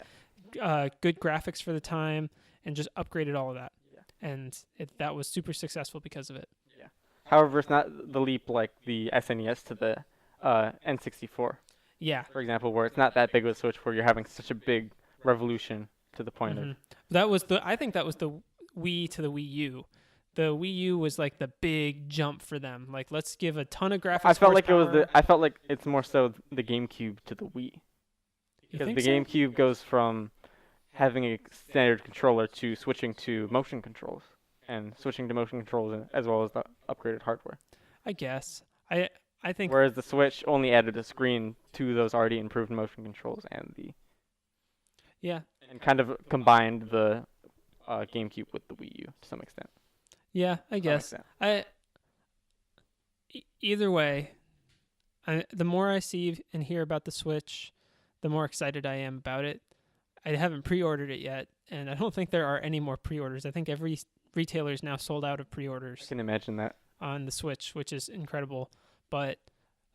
good graphics for the time, and just upgraded all of that. Yeah. And that was super successful because of it. Yeah. However, it's not the leap like the SNES to the N64. Yeah. for example, where it's not that big of a switch where you're having such a big revolution to the point of. I think that was the Wii to the Wii U. The Wii U was like the big jump for them. Like, let's give a ton of graphics. I felt like horsepower. I felt like it's more so the GameCube to the Wii, You because think the so? GameCube goes from having a standard controller to switching to motion controls, and switching to motion controls as well as the upgraded hardware. I guess. I think. Whereas the Switch only added a screen to those already improved motion controls Yeah. and kind of combined the GameCube with the Wii U to some extent. Yeah. I guess. Either way, the more I see and hear about the Switch, the more excited I am about it. I haven't pre-ordered it yet, and I don't think there are any more pre-orders. I think every retailer is now sold out of I pre-orders can imagine that. on the Switch, which is incredible. But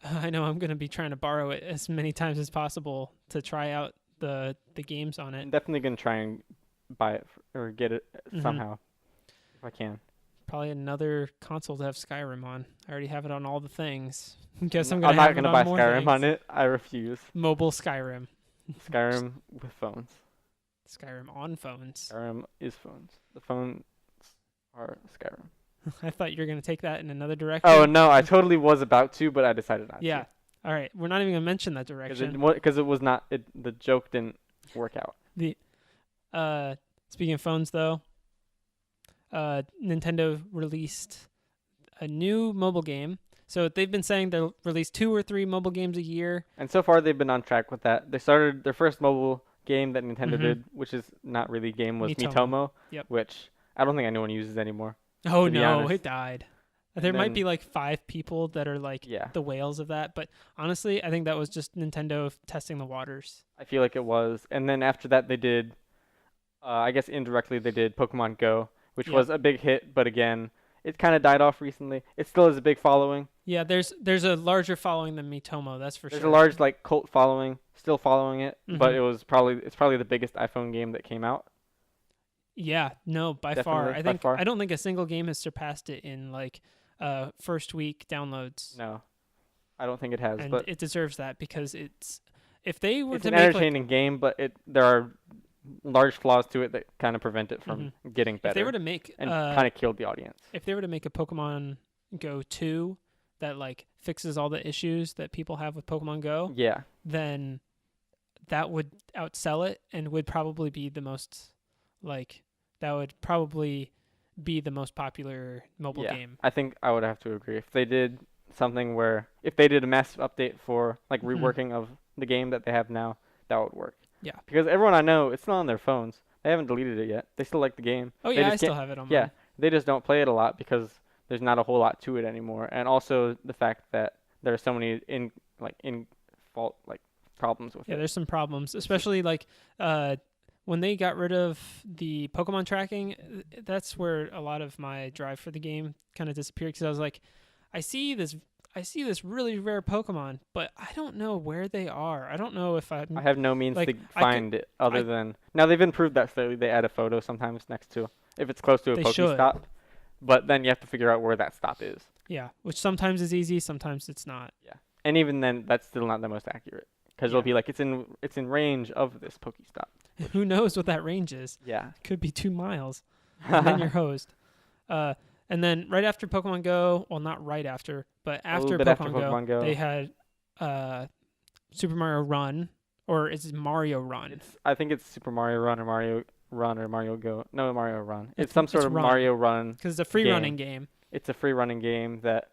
I know I'm going to be trying to borrow it as many times as possible to try out the games on I'm it. definitely gonna try and buy it or get it Mhm. somehow if I can. Probably another console to have Skyrim on. I already have it on all the things. Guess I'm not going to gonna buy Skyrim on it. I refuse. Mobile Skyrim. Skyrim with phones. Skyrim on phones. Skyrim is phones. The phones are Skyrim. I thought you were going to take that in another direction. Oh no, I totally was about to, but I decided not Yeah. All right. We're not even going to mention that to. direction. Because it was not. The joke didn't work out. Speaking of phones, though, Nintendo released a new mobile game. So they've been saying they'll release 2 or 3 mobile games a year. And so far they've been on track with that. They started their first mobile game that Nintendo Mhm. did, which is not really a game, was Miitomo. Miitomo, Yep. which I don't think anyone uses anymore. Oh To be no, honest. it died. And There might then- be like 5 people that are like Yeah, the whales of that, but honestly, I think that was just Nintendo testing the waters. I feel like it was. And then after that they did, I guess indirectly they did Pokemon Go, which Yep. was a big hit, but again, it kind of died off recently. It still has a big following. Yeah, there's a larger following than Miitomo, that's for There's sure. a large like cult following, still following it, but Mhm. it's probably the biggest iPhone game that came out. Yeah, no, by far. Definitely, by far. I don't think a single game has surpassed it in like first week downloads. No, I don't think it has, And but it deserves that because if they were it's to an make like, entertaining game, but there are large flaws to it that kind of prevent it from getting if they were better to make and kind of killed the audience. if they were to make a Pokemon Go 2 that like fixes all the issues that people have with Pokemon Go, Yeah, then that would outsell it and would probably be the most popular mobile yeah. game. I think I would have to agree. If they did if they did a massive update for like Mhm. reworking of the game that they have now, that would work. Yeah. Because everyone I know, it's still on their phones. They haven't deleted it yet. They still like the game. Oh They yeah, I just still can't- have it on Yeah, mine. they just don't play it a lot because there's not a whole lot to it anymore, and also the fact that there are so many problems with Yeah, it. there's some problems, especially like when they got rid of the Pokemon tracking. That's where a lot of my drive for the game kind of disappeared because I was like, I see this really rare Pokemon, but I don't know where they are. I don't know if I have no means like, to I find it other than now they've improved that slightly. They add a photo sometimes next to if it's close to a They should. Pokestop, but then you have to figure out where that stop is. Yeah, which sometimes is easy, sometimes it's not. And even then, that's still not the most accurate because Yeah. it'll be like it's in range of this Pokestop. Who knows what that range is? Yeah. Could be 2 miles. And then you're hosed. And then right after Pokemon Go, well, not right after, but after bit after Pokemon Pokemon Go. they had Super Mario Run, or is it Mario Run? I think it's Super Mario Run or Mario Run or Mario Go. No, Mario Run. It's- It's some sort it's of Run. Mario Run. Because it's a free game. running game. It's a free running game that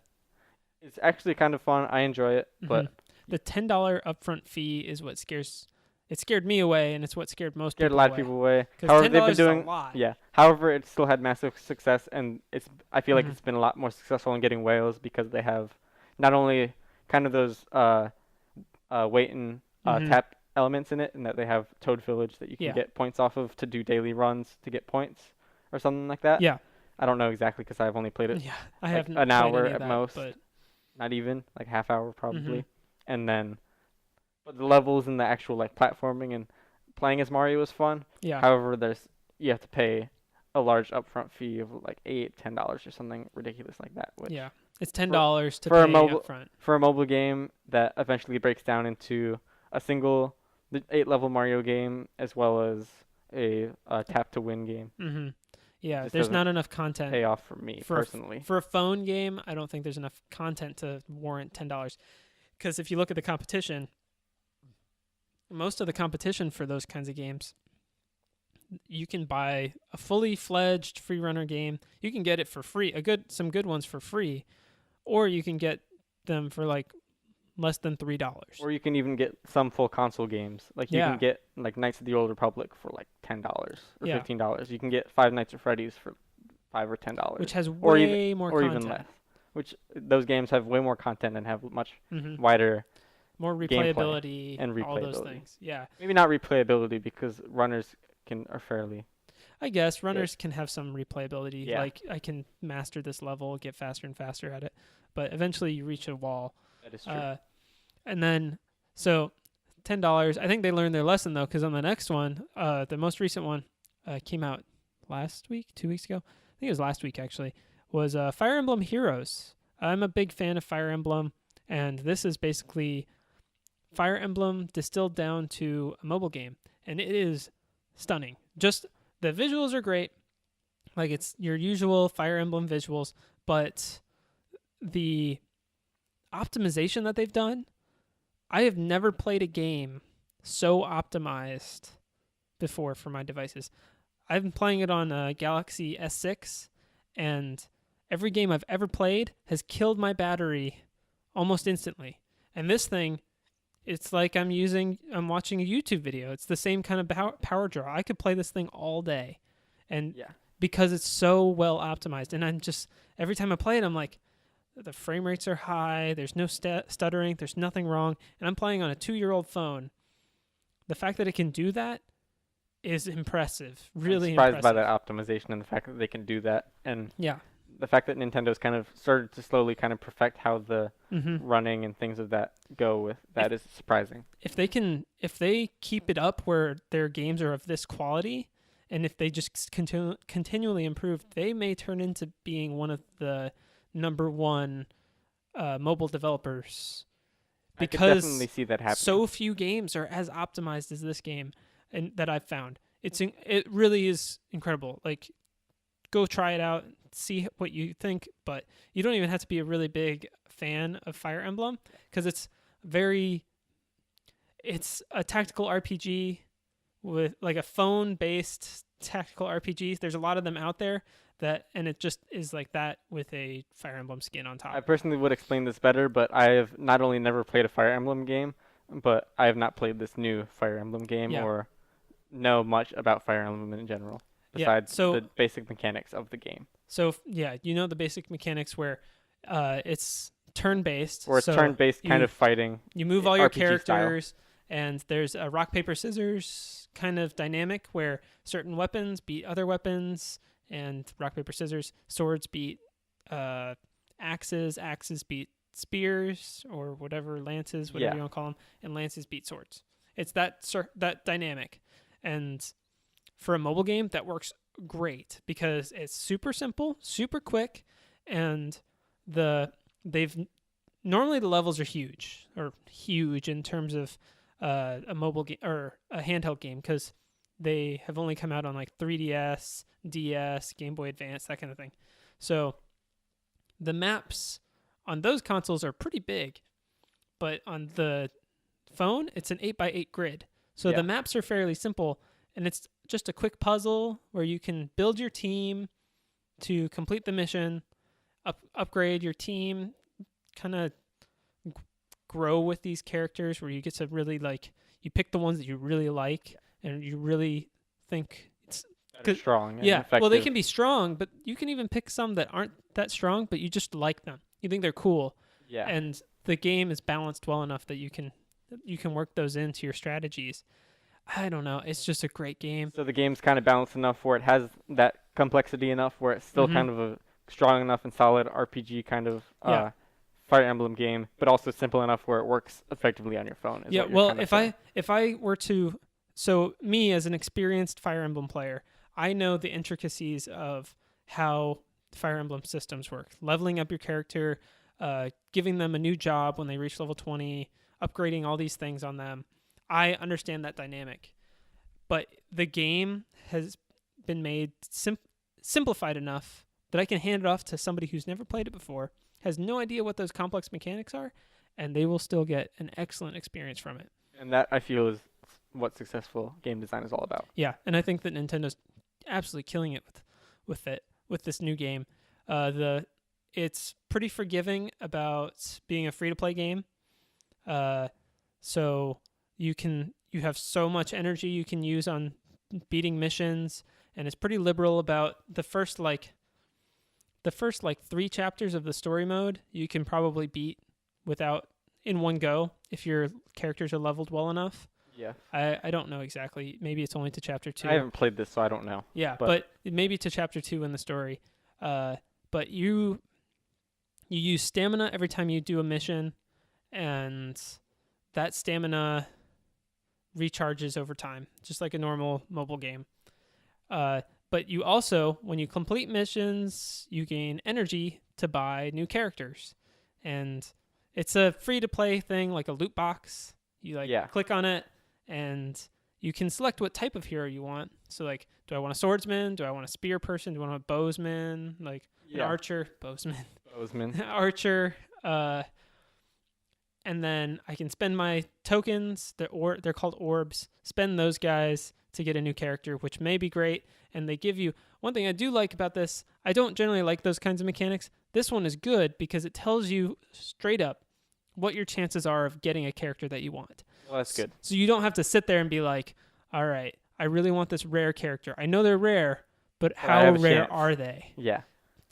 is actually kind of fun. I enjoy it, but Mhm. The $10 upfront fee is what scared me away, and it's what scared most scared a people lot away. of people away. Because However, $10 they've been is a doing lot. yeah. However, it still had massive success, and I feel like Mhm. it's been a lot more successful in getting whales because they have not only kind of those wait and Mhm. tap elements in it, and that they have Toad Village that you can Yeah. get points off of to do daily runs to get points or something like that. Yeah. I don't know exactly because I've only played it Yeah. I like haven't an played hour any of at that, most. but not even like half hour probably, Mhm. and then but the levels and the actual like platforming and playing as Mario is fun. yeah. However, you have to pay a large upfront fee of like $8-10 or something ridiculous like that. Which Yeah, it's $10 to for pay a mobile upfront. for a mobile game that eventually breaks down into a single 8-level Mario game as well as a tap to win game. Mm-hmm. Yeah, Just there's doesn't not enough content pay off for me personally. for a phone game. I don't think there's enough content to warrant $10. Because if you look at the competition, most of the competition for those kinds of games, you can buy a fully fledged free runner game. You can get it for free, some good ones for free, or you can get them for like less than $3. Or you can even get some full console games. Like you Yeah. can get like Knights of the Old Republic for like $10 or Yeah. $15. You can get Five Nights at Freddy's for $5 or $10. Which has or way more or content. even less. Which those games have way more content and have much Mm-hmm. wider, More gameplay replayability and all those replayability. things. Yeah. maybe not replayability because runners are fairly. I guess runners can have some replayability. Yeah. Like I can master this level, get faster and faster at it, but eventually you reach a wall. That is true. And then so $10. I think they learned their lesson though, because on the next one, the most recent one, came out last week, 2 weeks ago. I think it was last week actually. Was Fire Emblem Heroes. I'm a big fan of Fire Emblem, and this is basically Fire Emblem distilled down to a mobile game, and it is stunning. Just the visuals are great, like it's your usual Fire Emblem visuals, but the optimization that they've done, I have never played a game so optimized before for my devices. I've been playing it on a Galaxy S6, and every game I've ever played has killed my battery almost instantly. And this thing, it's like I'm watching a YouTube video. It's the same kind of power draw. I could play this thing all day. And Yeah. because it's so well optimized. And I'm just, every time I play it, I'm like, the frame rates are high. There's no stuttering. There's nothing wrong. And I'm playing on a 2-year-old phone. The fact that it can do that is impressive. Really I'm surprised impressive. by that optimization and the fact that they can do that, and Yeah. the fact that Nintendo's kind of started to slowly kind of perfect how the Mm-hmm. running and things of that go with that is surprising. If they keep it up where their games are of this quality, and if they just continually improve, they may turn into being one of the number one mobile developers. I could Because definitely see that happening. so few games are as optimized as this game, and that I've found. It really is incredible. Like, go try it out, see what you think. But you don't even have to be a really big fan of Fire Emblem, because it's a tactical RPG with like a phone-based tactical RPG. There's a lot of them out there and it just is like that with a Fire Emblem skin on top. I personally would explain this better, but I have not only never played a Fire Emblem game, but I have not played this new Fire Emblem game Yeah. or know much about Fire Emblem in general, Yeah, besides so- the basic mechanics of the game. So yeah, you know the basic mechanics where it's turn-based. Or it's so turn-based kind you- of fighting. You move all your RPG style. characters, and there's a rock, paper, scissors kind of dynamic where certain weapons beat other weapons, and rock, paper, scissors, swords beat axes beat spears, or whatever, lances, whatever Yeah. you want to call them, and lances beat swords. It's that dynamic. And for a mobile game, that works great because it's super simple, super quick, and normally the levels are huge in terms of a mobile game or a handheld game, because they have only come out on like 3DS, DS, Game Boy Advance, that kind of thing. So the maps on those consoles are pretty big, but on the phone, it's an 8x8 grid. So Yeah. the maps are fairly simple, and it's just a quick puzzle where you can build your team to complete the mission, upgrade your team, kind of grow with these characters where you get to really you pick the ones that you really like and you really think it's That are strong and yeah. effective. Well, they can be strong, but you can even pick some that aren't that strong, but you just like them. You think they're cool. Yeah. And the game is balanced well enough that you can work those into your strategies. I don't know. It's just a great game. So the game's kind of balanced enough where it has that complexity enough where it's still Mhm. kind of a strong enough and solid RPG kind of Yeah. Fire Emblem game, but also simple enough where it works effectively on your phone. is Yeah, what you're well, kinda if saying. I were to, so me as an experienced Fire Emblem player, I know the intricacies of how Fire Emblem systems work. Leveling up your character, giving them a new job when they reach level 20, upgrading all these things on them. I understand that dynamic. But the game has been made simplified enough that I can hand it off to somebody who's never played it before, has no idea what those complex mechanics are, and they will still get an excellent experience from it. And that, I feel, is what successful game design is all about. Yeah, and I think that Nintendo's absolutely killing it with this new game. It's pretty forgiving about being a free-to-play game. So you have so much energy you can use on beating missions, and it's pretty liberal about the first 3 chapters of the story mode you can probably beat in one go if your characters are leveled well enough. Yeah. I don't know exactly. Maybe it's only to chapter 2. I haven't played this, so I don't know. Yeah, but maybe to chapter 2 in the story. But you use stamina every time you do a mission, and that stamina recharges over time, just like a normal mobile game. But you also, when you complete missions, you gain energy to buy new characters. And it's a free-to-play thing, like a loot box. You click on it, and you can select what type of hero you want. So, like, do I want a swordsman? Do I want a spear person? Do I want a bowsman? Like, an archer? Bowsman. Archer. And then I can spend my tokens, they're called orbs, spend those guys to get a new character, which may be great. And they give you, one thing I do like about this, I don't generally like those kinds of mechanics. This one is good because it tells you straight up what your chances are of getting a character that you want. Well, that's good. So you don't have to sit there and be like, all right, I really want this rare character. I know they're rare, but how rare are they? Yeah.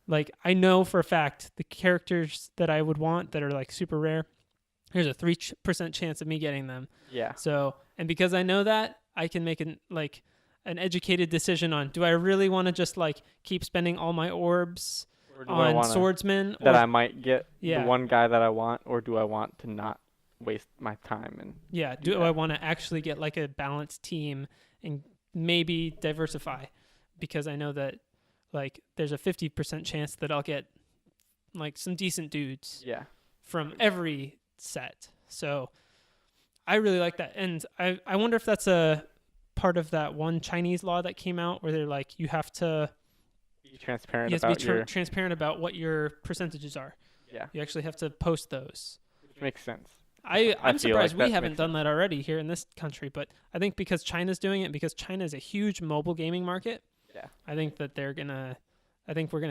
Like, I know for a fact the characters that I would want that are like super rare, there's a 3% chance of me getting them. Yeah. So, and because I know that, I can make an educated decision on, do I really want to just like keep spending all my orbs on swordsmen? I might get the one guy that I want, or do I want to not waste my time? And do I want to actually get like a balanced team and maybe diversify? Because I know that like there's a 50% chance that I'll get like some decent dudes from every set. So I really like that. And I wonder if that's a part of that one Chinese law that came out where they're like, you have to be transparent transparent about what your percentages are. Yeah. You actually have to post those. Which makes sense. I'm surprised we haven't done that already here in this country, but I think because China's doing it, because China is a huge mobile gaming market, I think that we're gonna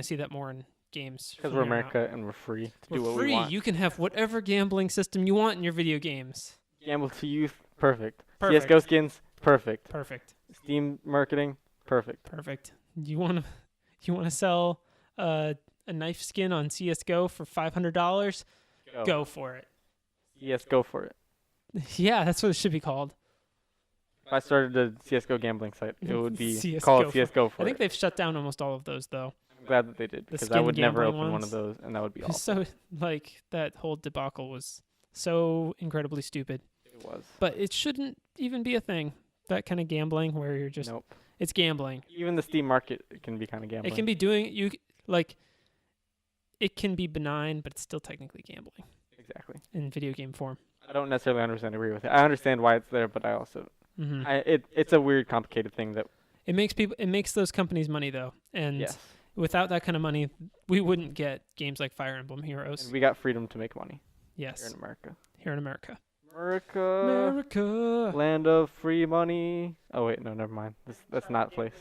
see that more in games. Because we're America and we're free to do what we want. You can have whatever gambling system you want in your video games. Gamble to youth, perfect. CSGO skins, perfect. Steam marketing, perfect. You want to sell a knife skin on CSGO for $500? Go for it. Yes, go for it. Yeah, that's what it should be called. If I started a CSGO gambling site, it would be called CSGO for it. I think they've shut down almost all of those, though. I'm glad that they did, because I would never open one of those, and that would be awful. So, like, that whole debacle was so incredibly stupid. It was. But it shouldn't even be a thing, that kind of gambling where you're just... Nope. It's gambling. Even the Steam market can be kind of gambling. It can be it can be benign, but it's still technically gambling. Exactly. In video game form. I don't necessarily agree with it. I understand why it's there, but I also... it's a weird, complicated thing that... It makes those companies money, though. And without that kind of money, we wouldn't get games like Fire Emblem Heroes. And we got freedom to make money. Yes. Here in America. America. Land of free money. Oh, wait, no, never mind. That's not a place.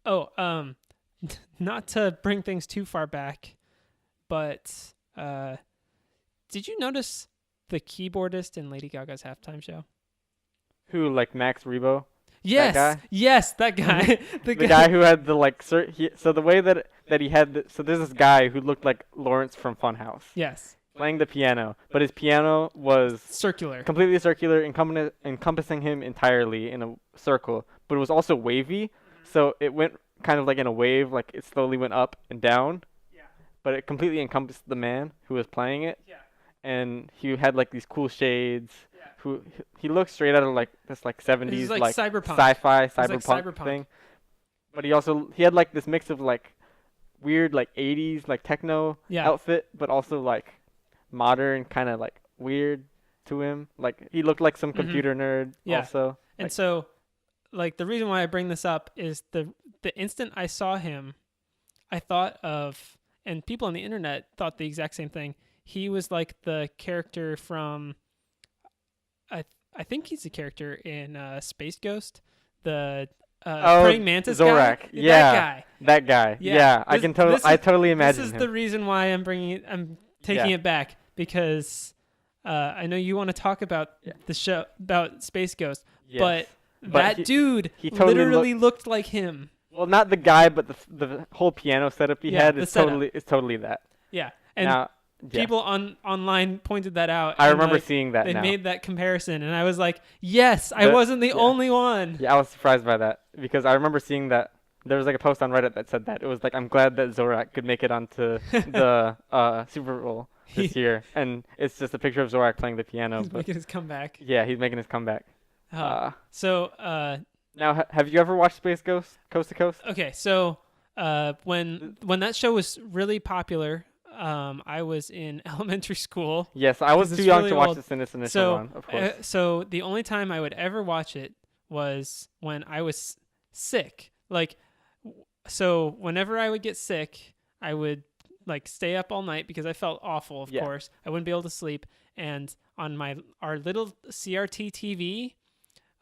Oh, not to bring things too far back, but did you notice the keyboardist in Lady Gaga's halftime show? Who, like Max Rebo? Yes, that guy? Yes, that guy. the guy who had the so the way that he had so there's this guy who looked like Lawrence from Funhouse. Yes. Playing the piano, but his piano was circular, completely circular, encompassing him entirely in a circle, but it was also wavy, so it went kind of like in a wave, like it slowly went up and down, but it completely encompassed the man who was playing it, and he had like these cool shades, he looked straight out of like this like 70s like cyberpunk. sci-fi cyberpunk thing, But he had like this mix of like weird like 80s like techno Yeah. outfit, but also like modern kind of like weird to him. Like he looked like some Mhm. computer nerd Yeah. also. And Like, so, like, the reason why I bring this up is the instant I saw him, I thought of, and people on the internet thought the exact same thing. He was like the character from, I think he's a character in Space Ghost, the praying mantis Zorak. guy. Yeah. That guy. that guy. Yeah. Yeah, I This- can this I is- totally This imagine is him. the reason why I'm taking Yeah. it back, because I know you want to talk about Yeah. the show about Space Ghost, Yes. but But that dude he totally literally looked like him. Well, not the guy, but the whole piano setup he Yeah, had the is setup. totally that. Yeah, and Now, yeah, people online pointed that out. I and, remember like, seeing that they now. made that comparison, and I was like, yes, I The- wasn't the yeah. only one. Yeah, I was surprised by that because I remember seeing that there was like a post on Reddit that said that. It was like, I'm glad that Zorak could make it onto the Super Bowl this year, and it's just a picture of Zorak playing the piano. He's But making his comeback. yeah, he's making his comeback. So, Now, have you ever watched Space Ghost Coast to Coast? okay, so when that show was really popular, I was in elementary school. Yes, I was 'Cause too it's young really to watch old. this in its initial So, run, of course. so the only time I would ever watch it was when I was sick. Like, so whenever I would get sick, I would like stay up all night because I felt awful. Of Yeah. course, I wouldn't be able to sleep. And on our little CRT TV,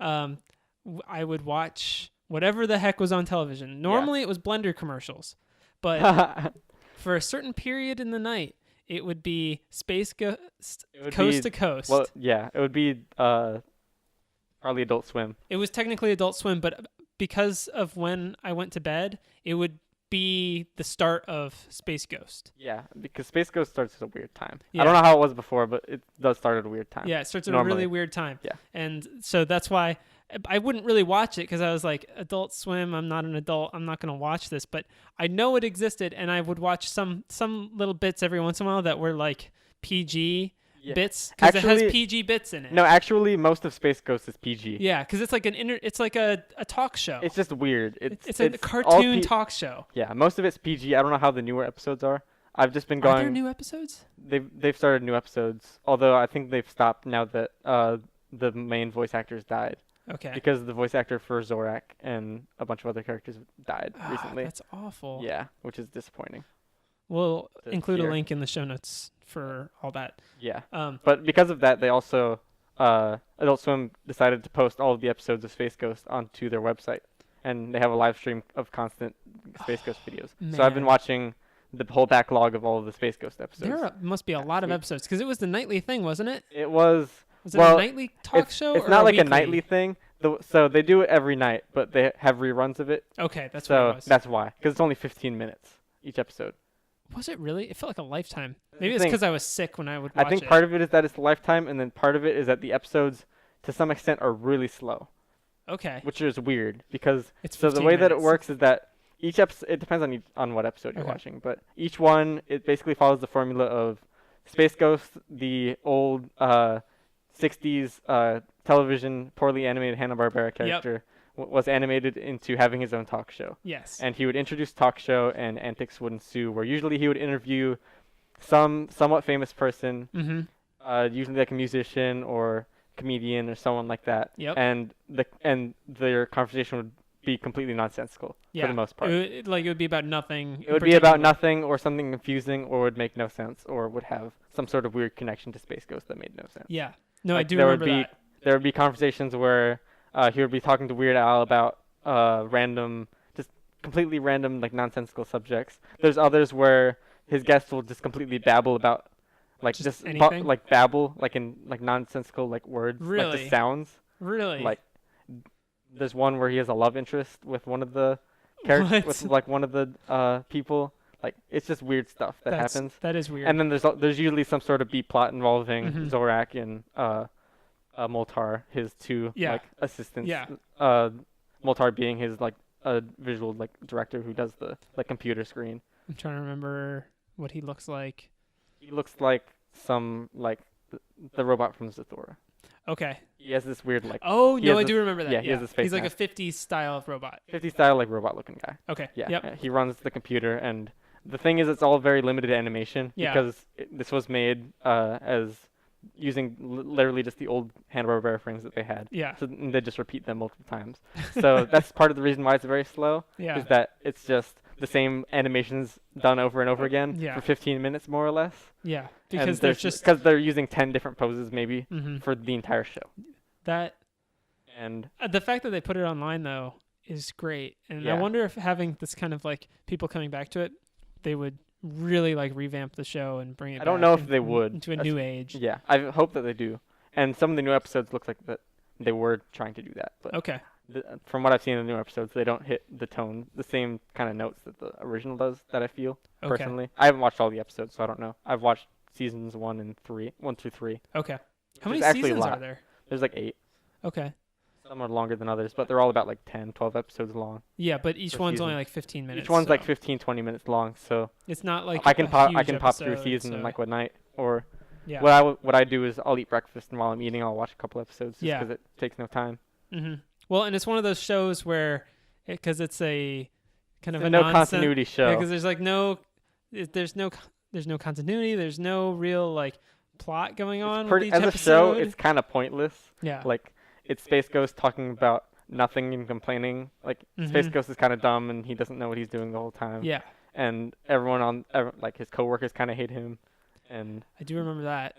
I would watch whatever the heck was on television. Normally, it was Blender commercials, but for a certain period in the night, it would be Space Ghost It would Coast be- to Coast. Well, yeah, it would be probably Adult Swim. It was technically Adult Swim, but because of when I went to bed, it would be the start of Space Ghost. Yeah, because Space Ghost starts at a weird time. Yeah. I don't know how it was before, but it does start at a weird time. Yeah, it starts at a Normally. really weird time. Yeah. And so that's why I wouldn't really watch it, because I was like, Adult Swim, I'm not an adult, I'm not going to watch this. But I know it existed, and I would watch some little bits every once in a while that were like PG Yeah. bits, because it has Actually- PG bits in it. No, actually, most of Space Ghost is PG. Yeah, because it's like it's like a talk show. It's just weird. It's a all cartoon talk show. Yeah, most of it's PG. I don't know how the newer episodes are. I've just been Are there going. new episodes? They've started new episodes, although I think they've stopped now that the main voice actors died, Okay. because the voice actor for Zorak and a bunch of other characters died Ah, recently. that's awful. Yeah, which is disappointing. We'll To include a hear. link in the show notes for all that. Yeah. Um, But because of that, they also Adult Swim decided to post all of the episodes of Space Ghost onto their website, and they have a live stream of constant Space Ghost videos. So I've been Man. watching the whole backlog of all of the Space Ghost episodes. must be a lot of Sweet. episodes, because it was the nightly thing, wasn't it? It was Was it well, a nightly talk show? It's or not like a weekly? nightly thing. So they do it every night, but they have reruns of it. Okay, that's So what it was. that's why, because it's only 15 minutes each episode. Was it really? It felt like a lifetime. the Maybe it's thing. because I was sick when I would watch I think it. part of it is that it's Lifetime, and then part of it is that the episodes, to some extent, are really slow, Okay. which is weird because It's so the 15 way that it minutes. works is that each episode, it depends on what episode you're Okay. watching, but each one, it basically follows the formula of Space Ghost, the old 60s television poorly animated Hanna-Barbera character, was animated into having his own talk show. Yes. And he would introduce talk show, and antics would ensue, where usually he would interview some somewhat famous person, Mm-hmm. usually like a musician or comedian or someone like that. Yep. And their conversation would be completely nonsensical Yeah. for the most part. It would be about nothing. It would be about nothing, or something confusing, or would make no sense, or would have some sort of weird connection to Space Ghost that made no sense. Yeah. No, I Like, do there remember would be that. there would be conversations where he would be talking to Weird Al about random, just completely random, like nonsensical subjects. There's others where his guests will just completely babble about, like Just just anything? like babble, like in like nonsensical like words, like Really? just sounds. Really? Like there's one where he has a love interest with one of the characters, with What? like one of the people. Like it's just weird stuff that happens. That is weird. And then there's usually some sort of B plot involving Mhm. Zorak and Moltar, his two Yeah. like assistants. Yeah. Moltar being his like visual like director who does the like computer screen. I'm trying to remember what he looks like. He looks like some like the robot from Zathura. Okay. He has this weird like Oh he no, has I this- do remember that. yeah, he has this face He's like a mask. 50s style of robot. 50 style like robot looking guy. Okay. Yeah. Yep. He runs the computer, and the thing is, it's all very limited animation Yeah. because this was made as using literally just the old Hanna-Barbera frames that they had. Yeah. So they just repeat them multiple times. So that's part of the reason why it's very slow. Yeah. Is that it's just the same animations done over and over again Yeah. for 15 minutes more or less. Yeah. And Because there's just because they're using 10 different poses maybe Mhm. for the entire show. that And the fact that they put it online though is great, and I Yeah. wonder if having this kind of like people coming back to it, they would really like revamp the show and bring it. I don't back know if in- they would. into a That's- new age. yeah, I hope that they do. And some of the new episodes look like that they were trying to do that, but Okay. from what I've seen in the new episodes, they don't hit the tone, the same kind of notes that the original does. That I feel Okay. personally. I haven't watched all the episodes, so I don't know. I've watched seasons 1 through 3. Okay. How Which many is actually a seasons are lot. there? There's like 8. Okay. Some are longer than others, but they're all about like 10, 12 episodes long. Yeah, but each Per one's only season. like 15 minutes. Each one's like so 15, 20 minutes long, so It's not like I can a pop huge through a episode, season in so- like one night. Or Yeah. what I do is I'll eat breakfast, and while I'm eating, I'll watch a couple episodes just Yeah. because it takes no time. Mm-hmm. Well, and it's one of those shows where, because it's a kind of It's a a no nonsense- continuity show. because there's like there's no continuity. There's no real like plot going on with each as episode. a show, it's kind of pointless. yeah. Like, it's Space Ghost talking about nothing and complaining. Like, Space Mhm. Ghost is kind of dumb, and he doesn't know what he's doing the whole time. Yeah, And like, his coworkers kind of hate him. And I do remember that.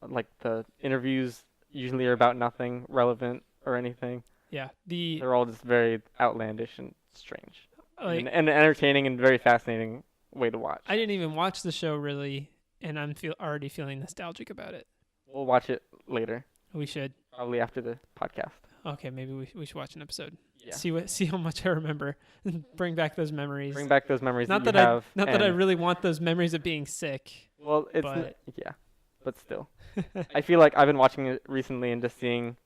like, the interviews usually are about nothing relevant or anything. Yeah, They're all just very outlandish and strange. like And an entertaining and very fascinating way to watch. I didn't even watch the show really, and I'm already feeling nostalgic about it. We'll watch it later, We should. probably after the podcast. Okay, maybe we should watch an episode. Yeah. See how much I remember. Bring back those memories. Bring back those memories not that that you I have. not that I and- really want those memories of being sick. Well, it's but- yeah, but still, I feel like I've been watching it recently and just seeing,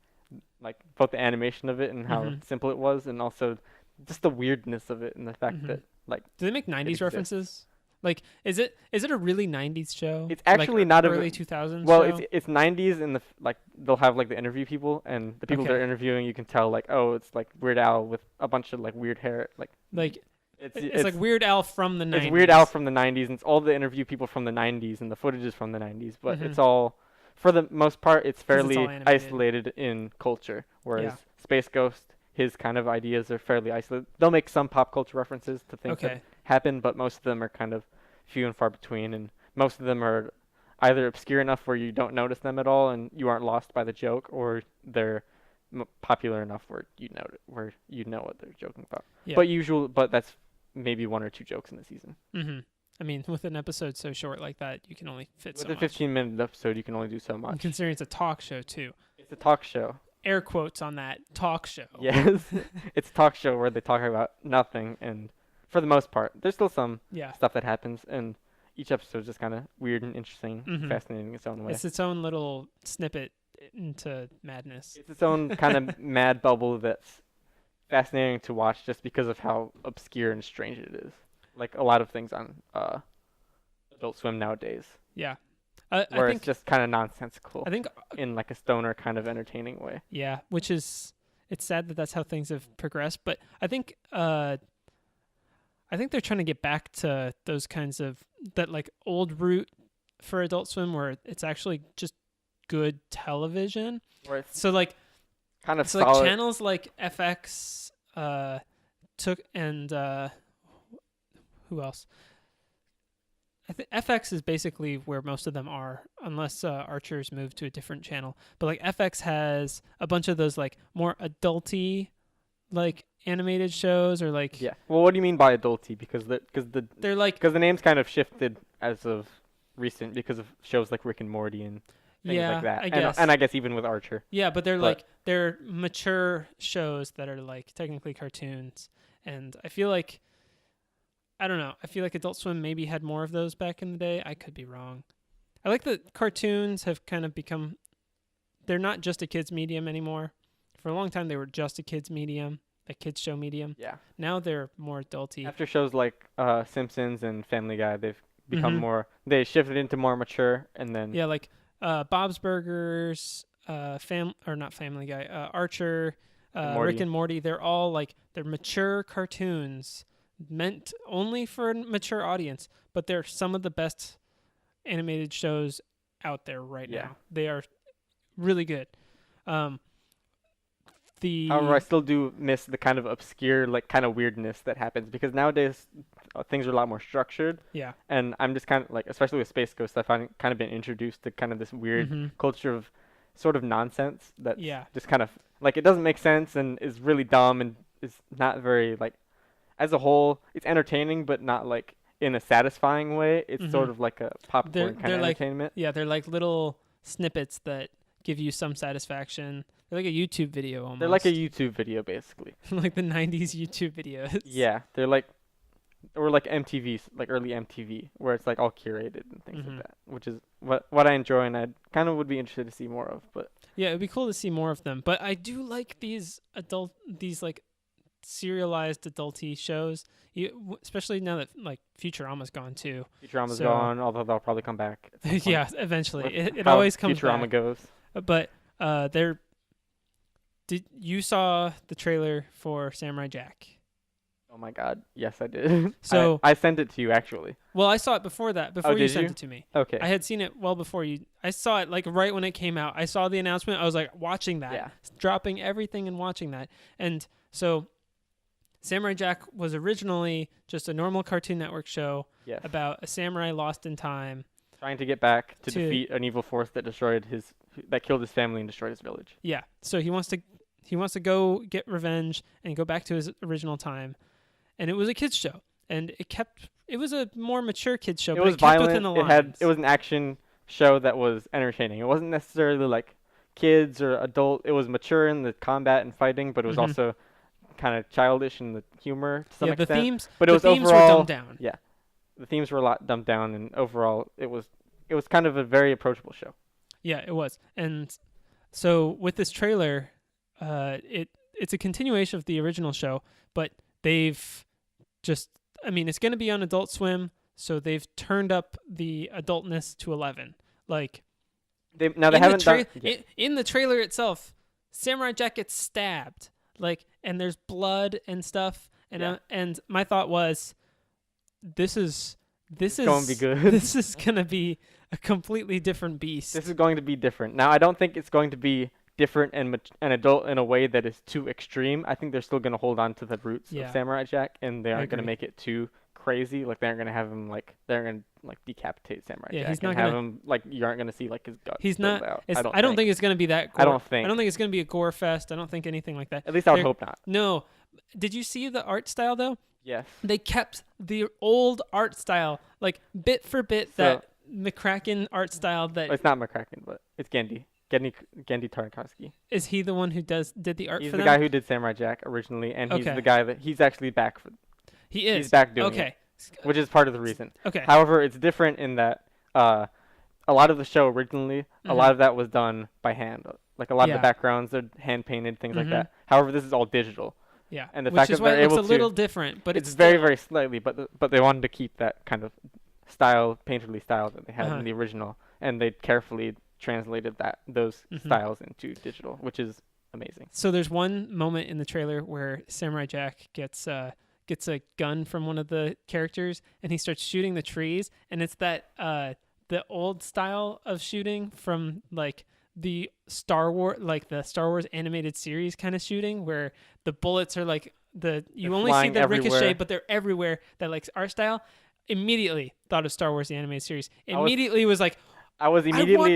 like, both the animation of it and how Mhm. simple it was, and also just the weirdness of it and the fact Mhm. that, like, Do they make 90s exists. references? Like, is it a really 90s show? It's actually like, not a early 2000s well, show? it's 90s in the like they'll have like the interview people, and the people Okay. they're interviewing, you can tell like, oh, it's like Weird Al with a bunch of like weird hair, like it's like Weird Al from the 90s. It's Weird Al from the 90s, and it's all the interview people from the 90s, and the footage is from the 90s. But Mhm. it's all, for the most part, it's fairly all animated. isolated in culture. Whereas Yeah. Space Ghost, his kind of ideas are fairly isolated. They'll make some pop culture references to things that Okay. happen, but most of them are kind of few and far between, and most of them are either obscure enough where you don't notice them at all and you aren't lost by the joke, or they're popular enough where you know what they're joking about. Yeah. But that's maybe 1 or 2 jokes in the season. Mhm. I mean, with an episode so short like that, you can only fit With so a much. 15-minute episode, you can only do so And much. considering it's a talk show too. It's a talk show. Air quotes on that talk show. Yes, it's a talk show where they talk about nothing, and for the most part, there's still some Yeah. stuff that happens, and each episode is just kind of weird and interesting, Mhm. fascinating in its own way. It's its own little snippet into madness. It's its own kind of mad bubble that's fascinating to watch just because of how obscure and strange it is. Like a lot of things on Adult Swim nowadays, Yeah. where I it's think just kind of nonsensical I think in like a stoner kind of entertaining way. yeah, which is it's sad that that's how things have progressed, but I think they're trying to get back to those kinds of that like old route for Adult Swim where it's actually just good television. Where it's So like kind of so like solid. channels like FX took and who else? I think FX is basically where most of them are, unless Archer's moved to a different channel. But like FX has a bunch of those like more adulty, like animated shows, or like Yeah. Well, what do you mean by adulty? Because they're like the name's kind of shifted as of recent because of shows like Rick and Morty and things yeah, like that. I guess. And I guess even with Archer. Yeah, but they're But- like they're mature shows that are like technically cartoons, and I feel like I don't know. I feel like Adult Swim maybe had more of those back in the day. I could be wrong. I like that cartoons have kind of become they're not just a kids medium anymore. For a long time they were just a kids medium, a kids show medium. Yeah. Now they're more adulty. After shows like Simpsons and Family Guy, they've become Mhm. more. They shifted into more mature, and then Yeah, like Bob's Burgers, not Family Guy, Archer, And Rick Morty. and Morty. They're all like they're mature cartoons meant only for a mature audience, but they're some of the best animated shows out there right Yeah. now. They are really good. However, I still do miss the kind of obscure, like kind of weirdness that happens because nowadays things are a lot more structured. Yeah. And I'm just kind of like, especially with Space Ghost, I've kind of been introduced to kind of this weird culture of sort of nonsense that's just kind of like it doesn't make sense and is really dumb and is not very like, as a whole, it's entertaining but not like in a satisfying way. It's sort of like a popcorn kind of entertainment. Yeah, they're like little snippets that give you some satisfaction. They're like a YouTube video almost. They're like a YouTube video basically. Like the 90s YouTube videos. Yeah, they're like, or like MTV, like early MTV, where it's like all curated and things like that, which is what I enjoy and I kind of would be interested to see more of. But yeah, it'd be cool to see more of them. But I do like these like serialized adulty shows, especially now that like Futurama's gone too. Futurama's gone, although they'll probably come back. Yeah, eventually. It always comes Futurama back. goes. But did you saw the trailer for Samurai Jack? Oh my God, yes I did. So I sent it to you actually. Well, I saw it before that. Before you sent you? it to me. Okay. I had seen it well before you. I saw it like right when it came out. I saw the announcement. I was like watching that, dropping everything and watching that. And so Samurai Jack was originally just a normal Cartoon Network show about a samurai lost in time, trying to get back to defeat an evil force that killed his family and destroyed his village. Yeah. So he wants to go get revenge and go back to his original time. And it was a kids show, and it was a more mature kids show. It but was it kept violent. Within the lines. It was an action show that was entertaining. It wasn't necessarily like kids or adult. It was mature in the combat and fighting, but it was also kind of childish in the humor to some extent. The themes, but it was themes overall, were dumbed down. Yeah, the themes were a lot dumbed down, and overall, it was kind of a very approachable show. Yeah, it was. And so with this trailer, it's a continuation of the original show, but they've it's going to be on Adult Swim, so they've turned up the adultness to 11. Like they haven't done in the trailer itself, Samurai Jack gets stabbed, like, and there's blood and stuff, and my thought was, this is going to be good. This is going to be a completely different beast. This is going to be different. Now, I don't think it's going to be different and adult in a way that is too extreme. I think they're still going to hold on to the roots of Samurai Jack, and they aren't going to make it too crazy. Like, they aren't going to have him they're going to decapitate Samurai Jack. He's not and have him you aren't going to see his guts. He's not. Out. I don't think it's going to be that. Gore. I don't think it's going to be a gore fest. I don't think anything like that. At least I would hope not. No. Did you see the art style though? Yes. They kept the old art style, like bit for bit. That McCracken art style. That it's not McCracken, but it's Gendy Tartakovsky. Is he the one who did the art He's for the them? guy who did Samurai Jack originally, and he's the guy he's actually back for. He is. He's back doing it, which is part of the reason. Okay. However, it's different in that a lot of the show originally, a lot of that was done by hand. Like a lot of the backgrounds, they're hand painted, things like that. However, this is all digital. Yeah. And the fact that they're able to, it's a little different, but it's very, very slightly, but they wanted to keep that kind of painterly style that they had in the original, and they carefully translated those styles into digital, which is amazing. So there's one moment in the trailer where Samurai Jack gets a gun from one of the characters, and he starts shooting the trees, and it's that the old style of shooting from like the Star Wars animated series kind of shooting, where the bullets are like you only see the ricochet, but they're everywhere. That like art style. Immediately thought of Star Wars the animated series. I want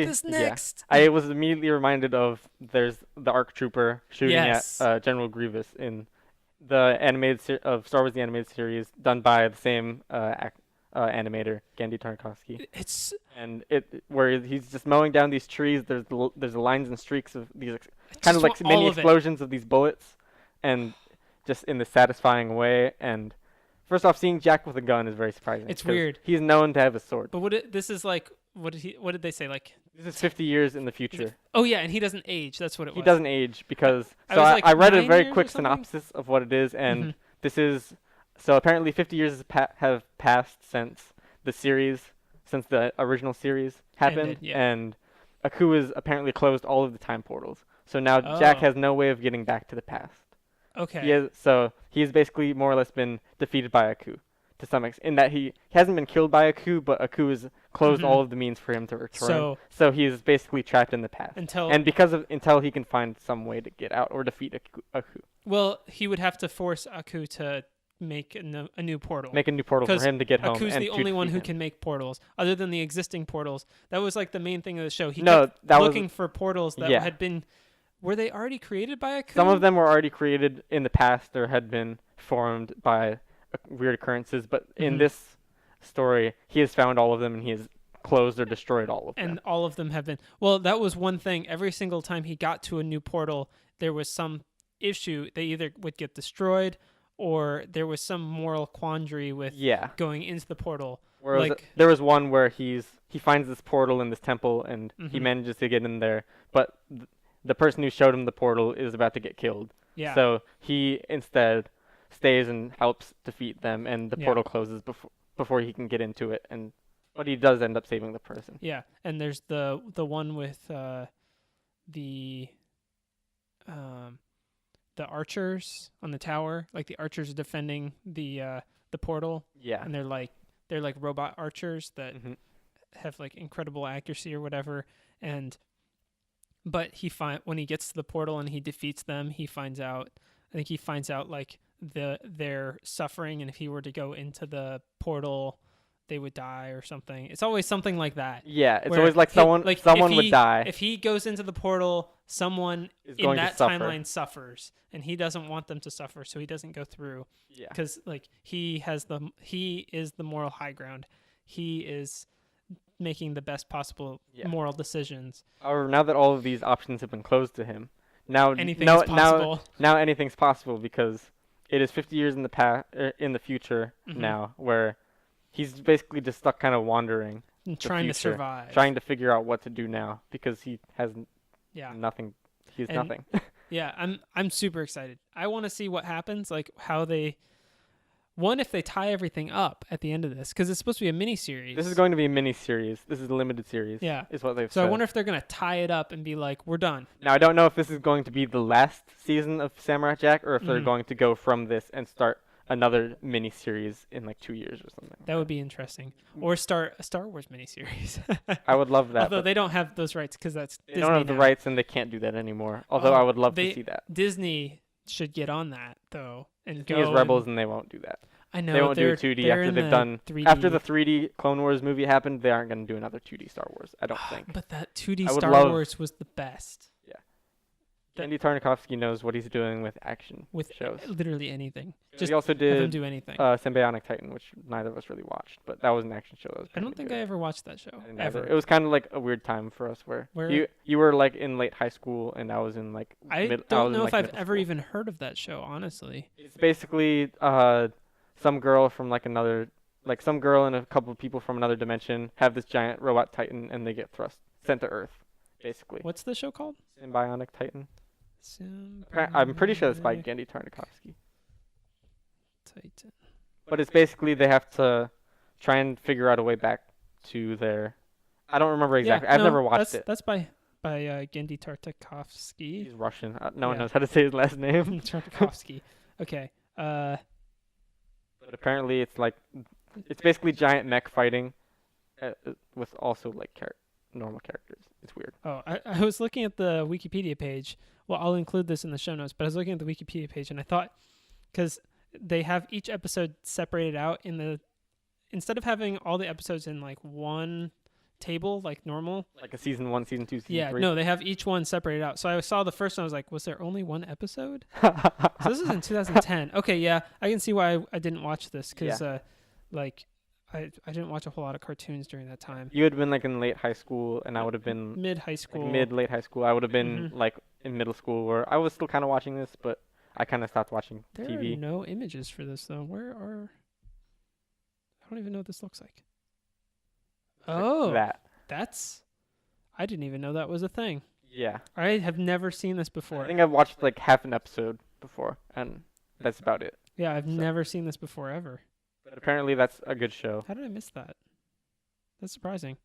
this next. I was immediately reminded of there's the ARC Trooper shooting at General Grievous in the of Star Wars the animated series, done by the same animator, Gendy Tartakovsky. Where he's just mowing down these trees. There's the lines and streaks of these kind of like mini explosions of these bullets, and just in the satisfying way. And first off, seeing Jack with a gun is very surprising. It's weird. He's known to have a sword. But this is like, what did they say? Like, this is 50 years in the future. Oh yeah, and he doesn't age. That's what it was. He doesn't age because I read a very quick synopsis of what it is, and this is apparently 50 years have passed since the original series happened, and Aku has apparently closed all of the time portals. So now Jack has no way of getting back to the past. Okay. He has basically more or less been defeated by Aku to some extent. In that he hasn't been killed by Aku, but Aku has closed all of the means for him to return. So he is basically trapped in the past. Until he can find some way to get out or defeat Aku. Well, he would have to force Aku to make a new portal. Make a new portal for him to get home. Aku's the only one who can make portals, other than the existing portals. That was like the main thing of the show. He kept looking for portals that had been. Were they already created by Aku? Some of them were already created in the past or had been formed by weird occurrences, but in this story, he has found all of them and he has closed or destroyed all of them. And all of them have been. Well, that was one thing. Every single time he got to a new portal, there was some issue. They either would get destroyed or there was some moral quandary with going into the portal. Whereas there was one where he finds this portal in this temple and he manages to get in there, but the person who showed him the portal is about to get killed. Yeah. So he instead stays and helps defeat them, and the portal closes before he can get into it. But he does end up saving the person. Yeah, and there's the one with the archers on the tower, like the archers defending the portal. Yeah. And they're like robot archers that have like incredible accuracy or whatever. But when he gets to the portal and he defeats them, he finds out like their suffering, and if he were to go into the portal, they would die or something. It's always something like that. Yeah, it's always like someone would die. If he goes into the portal, someone in that timeline suffers, and he doesn't want them to suffer, so he doesn't go through. Yeah. Because like he is the moral high ground. He is making the best possible moral decisions. However, now that all of these options have been closed to him, anything is possible. Now anything's possible because it is 50 years in the future now, where he's basically just stuck kind of wandering, and trying to survive, trying to figure out what to do now because he has nothing. He's nothing. Yeah, I'm super excited. I want to see what happens, like how they. One, if they tie everything up at the end of this, because it's supposed to be a mini-series. This is going to be a mini-series. This is a limited series. Yeah. Is what they've said. So I wonder if they're going to tie it up and be like, we're done. Now, I don't know if this is going to be the last season of Samurai Jack or if they're going to go from this and start another mini-series in like 2 years or something. That would be interesting. Or start a Star Wars mini-series. I would love that. Although they don't have those rights because that's Disney. They don't have the rights and they can't do that anymore. Although I would love to see that. Disney should get on that, though. And Disney is Rebels and they won't do that. I know they won't do 2D after they've done 3D. After the 3D Clone Wars movie happened. They aren't going to do another 2D Star Wars. I don't think. But that 2D Star Wars was the best. Yeah. Andy Tartakovsky knows what he's doing with action shows. Literally anything. Just he also did have him do anything. Symbiotic Titan, which neither of us really watched, but that was an action show. That was I don't think I ever watched that show. Ever. It was kind of like a weird time for us where you were like in late high school and I was in like I don't know if I've ever even heard of that show, honestly. It's basically some girl and a couple of people from another dimension have this giant robot Titan and they get sent to Earth, basically. What's the show called? Symbiotic Titan. I'm pretty sure it's by Andy Tartakovsky. Titan. But it's basically they have to try and figure out a way back to their. I don't remember exactly. I've never watched it. That's by Gendy Tartakovsky. He's Russian. No one knows how to say his last name. Tartakovsky. Okay. But apparently it's basically giant mech fighting, with also like normal characters. It's weird. Oh, I was looking at the Wikipedia page. Well, I'll include this in the show notes, but I was looking at the Wikipedia page and I thought, because they have each episode separated out instead of having all the episodes in like one table, like normal. Like a season 1, season 2, season 3? Yeah, no, they have each one separated out. So I saw the first one, I was like, was there only one episode? So this is in 2010. Okay, yeah, I can see why I didn't watch this, because I didn't watch a whole lot of cartoons during that time. You had been like in late high school, and I would have been mid-high school. Like late high school. I would have been like in middle school, where I was still kind of watching this, but I kind of stopped watching TV. There are no images for this, though. I don't even know what this looks like. I didn't even know that was a thing. Yeah. I have never seen this before. I think I've watched like half an episode before, and that's about it. Yeah, I've never seen this before, ever. But apparently that's a good show. How did I miss that? That's surprising.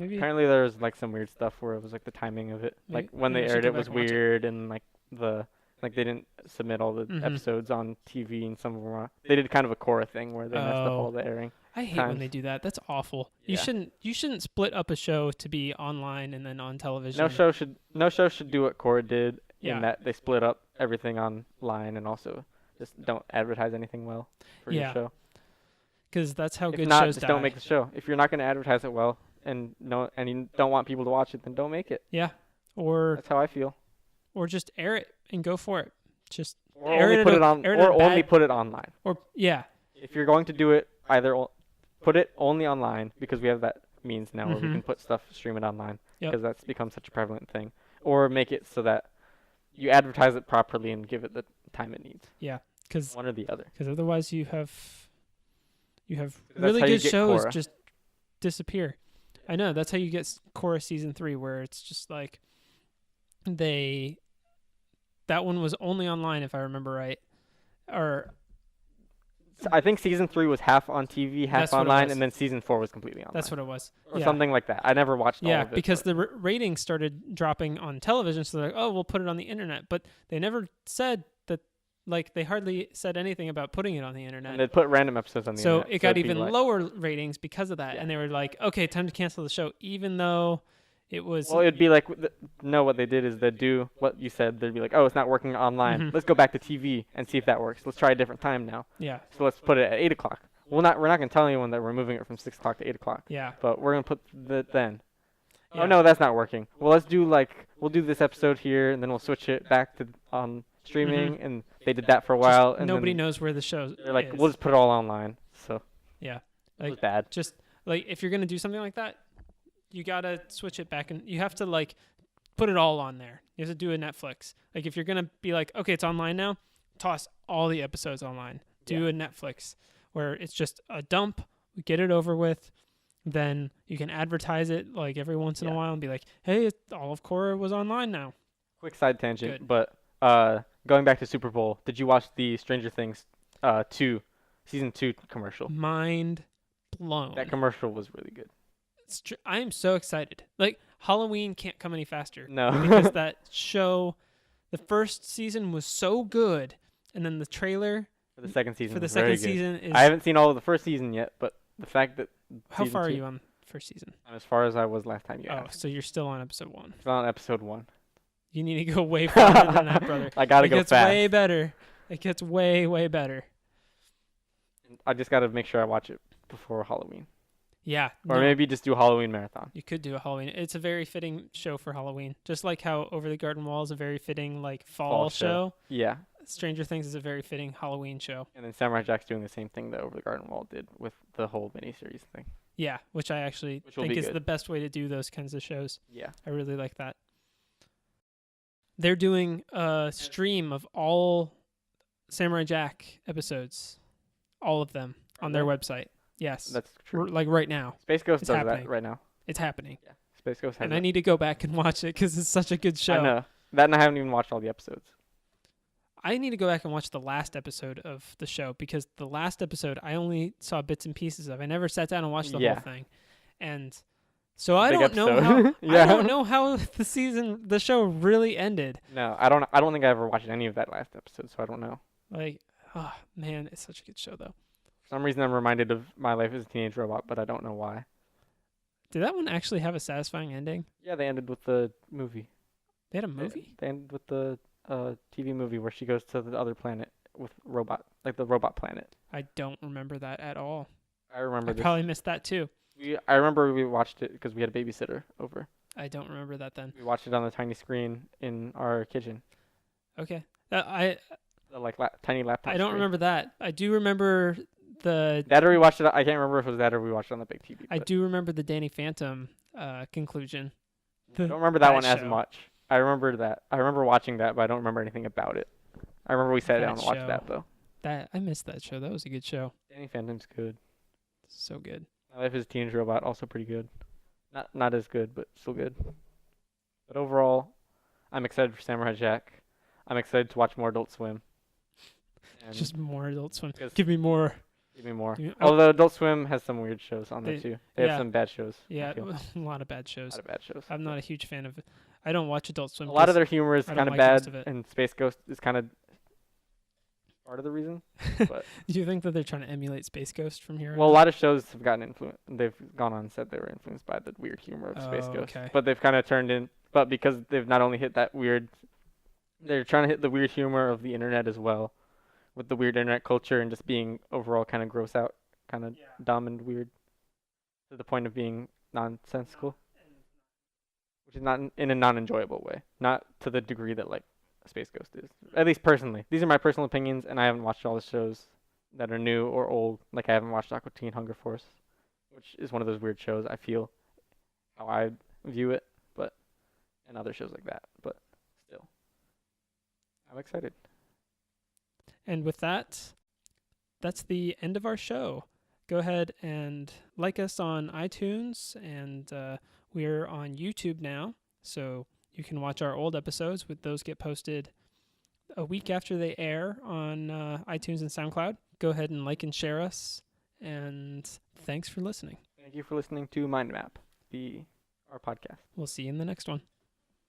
Maybe Apparently there was like some weird stuff where it was like the timing of it. Like when they maybe I should aired go it back was and watch it. weird and like they didn't submit all the Mhm. episodes on TV and some of them were, they did kind of a Korra thing where they messed up Oh. all the airing. I hate when times. they do that. That's awful. Yeah. You shouldn't split up a show to be online and then on television. No show should do what Korra did Yeah. in that they split up everything online and also just don't advertise anything well for your Yeah. show. Because that's how If good not, shows just die. don't make the show. If you're not going to advertise it well and you don't want people to watch it, then don't make it. Yeah. Or That's how I feel. just air it and go for it. Just Or air only it put at it a- on, air it at or a only bad- put it online. or yeah. If you're going to do it, either put it only online because we have that means now where we Mhm. can put stuff, stream it online Yep. because that's become such a prevalent thing. Or make it so that you advertise it properly and give it the time it needs. Yeah. Because One or the other. otherwise you have That's really how you good get shows Korra. just disappear. I know that's how you get Korra season 3, where it's just like that one was only online if I remember right, or I think season 3 was half on TV, half That's what it online, was. and then season 4 was completely online. that's what it was. Or Yeah. something like that. I never watched all Yeah, of it. because but the ratings started dropping on television, so they're like, oh, we'll put it on the internet. But they never said that, like, they hardly said anything about putting it on the internet. and they'd put random episodes on the So internet. it got it'd be even like- lower ratings because of that. Yeah. And they were like, okay, time to cancel the show, even though it was. Well, it'd be like, no, what they did is they'd do what you said. They'd be like, oh, it's not working online. Mhm. Let's go back to TV and see if that works. Let's try a different time now. yeah, So let's put it at 8 o'clock. We're not going to tell anyone that we're moving it from 6 o'clock to 8 o'clock. yeah. But we're going to put the then. Yeah. Oh, no, that's not working. Well, we'll do this episode here, and then we'll switch it back to on streaming. Mhm. And they did that for a while. And Nobody then knows where the show they're like, is. we'll just put it all online. So Yeah. it was Like, bad. just like if you're gonna do something like that, you gotta switch it back, and you have to like put it all on there. You have to do a Netflix. Like if you're gonna be like, okay, it's online now, toss all the episodes online. Do a Netflix where it's just a dump. We get it over with. Then you can advertise it like every once in a Yeah. while and be like, hey, all of Korra was online now. Quick side tangent, Good. but going back to Super Bowl, did you watch the Stranger Things 2 season 2 commercial? Mind blown. That commercial was really good. I am so excited. Like Halloween can't come any faster. No. Because that show, the first season was so good, and then the trailer For the second season. for the was very second good. season is. I haven't seen all of the first season yet, but the fact that How season far are 2 you on first season? I'm as far as I was last time you Oh, asked. so you're still on episode 1. It's on episode 1. You need to go way farther than that, brother. I gotta It go gets fast. way better. It gets way, way better. I just gotta make sure I watch it before Halloween, Yeah. or no, maybe just do Halloween marathon. you could do a Halloween. It's a very fitting show for Halloween. Just like how Over the Garden Wall is a very fitting like fall show. Yeah, Stranger Things is a very fitting Halloween show. and then Samurai Jack's doing the same thing that Over the Garden Wall did with the whole miniseries thing. Yeah, which I actually Which will think be is good. the best way to do those kinds of shows. Yeah. I really like that. They're doing a stream of all Samurai Jack episodes, all of them, on their they? website. Yes, That's true. like right now, Space Ghost It's does happening. that right now. it's happening, Yeah, Space Ghost has and that. I need to go back and watch it because it's such a good show. I know that, and I haven't even watched all the episodes. I need to go back and watch the last episode of the show because the last episode I only saw bits and pieces of. I never sat down and watched the Yeah. whole thing, and so I Big don't know episode. how Yeah. I don't know how the show really ended. No, I don't think I ever watched any of that last episode, so I don't know. Like, oh man, it's such a good show though. For some reason, I'm reminded of My Life as a Teenage Robot, but I don't know why. Did that one actually have a satisfying ending? Yeah, they ended with the movie. They had a movie? They ended with the TV movie where she goes to the other planet with robot, like the robot planet. I don't remember that at all. I remember I this. probably missed that too. I remember we watched it because we had a babysitter over. I don't remember that then. We watched it on the tiny screen in our kitchen, Okay. I the tiny laptop. I don't screen. remember that. I do remember the that, or we watched it. I can't remember if it was that or we watched it on the big TV. I but do remember the Danny Phantom conclusion. I don't remember that one that as show. much. I remember that. I remember watching that, but I don't remember anything about it. I remember we sat That down and watched show. that though. That I missed that show. That was a good show. Danny Phantom's good. So good. My Life as a Teenage Robot also pretty good. Not as good, but still good. But overall, I'm excited for Samurai Jack. I'm excited to watch more Adult Swim. And Just more Adult Swim. 'cause- Give me more. Give me more. Oh, Although Adult Swim has some weird shows on there They- too. They have yeah. some bad shows. I yeah, feel. a lot of bad A shows. lot of bad shows. I'm not a huge fan of it. I don't watch Adult Swim. A lot of 'cause their humor is I don't kind of like most bad, of it. and Space Ghost is kind of part of the reason. But Do you think that they're trying to emulate Space Ghost from here? well, a on? lot of shows have gotten influenced. They've gone on and said they were influenced by the weird humor of Space Oh, Ghost. okay. But they've kind of turned in. But because they've not only hit that weird, they're trying to hit the weird humor of the internet as well, with the weird internet culture and just being overall kind of gross out, kind of dumb and weird, to the point of being nonsensical, which is not in a non-enjoyable way, not to the degree that like Space Ghost is. At least personally, these are my personal opinions, and I haven't watched all the shows that are new or old. Like I haven't watched Aqua Teen Hunger Force, which is one of those weird shows. I feel how I view it, but and other shows like that. But still, I'm excited. And with that, that's the end of our show. Go ahead and like us on iTunes, and we're on YouTube now, so you can watch our old episodes. With those get posted a week after they air on iTunes and SoundCloud. Go ahead and like and share us, and thanks for listening. Thank you for listening to Mind Map, our podcast. We'll see you in the next one.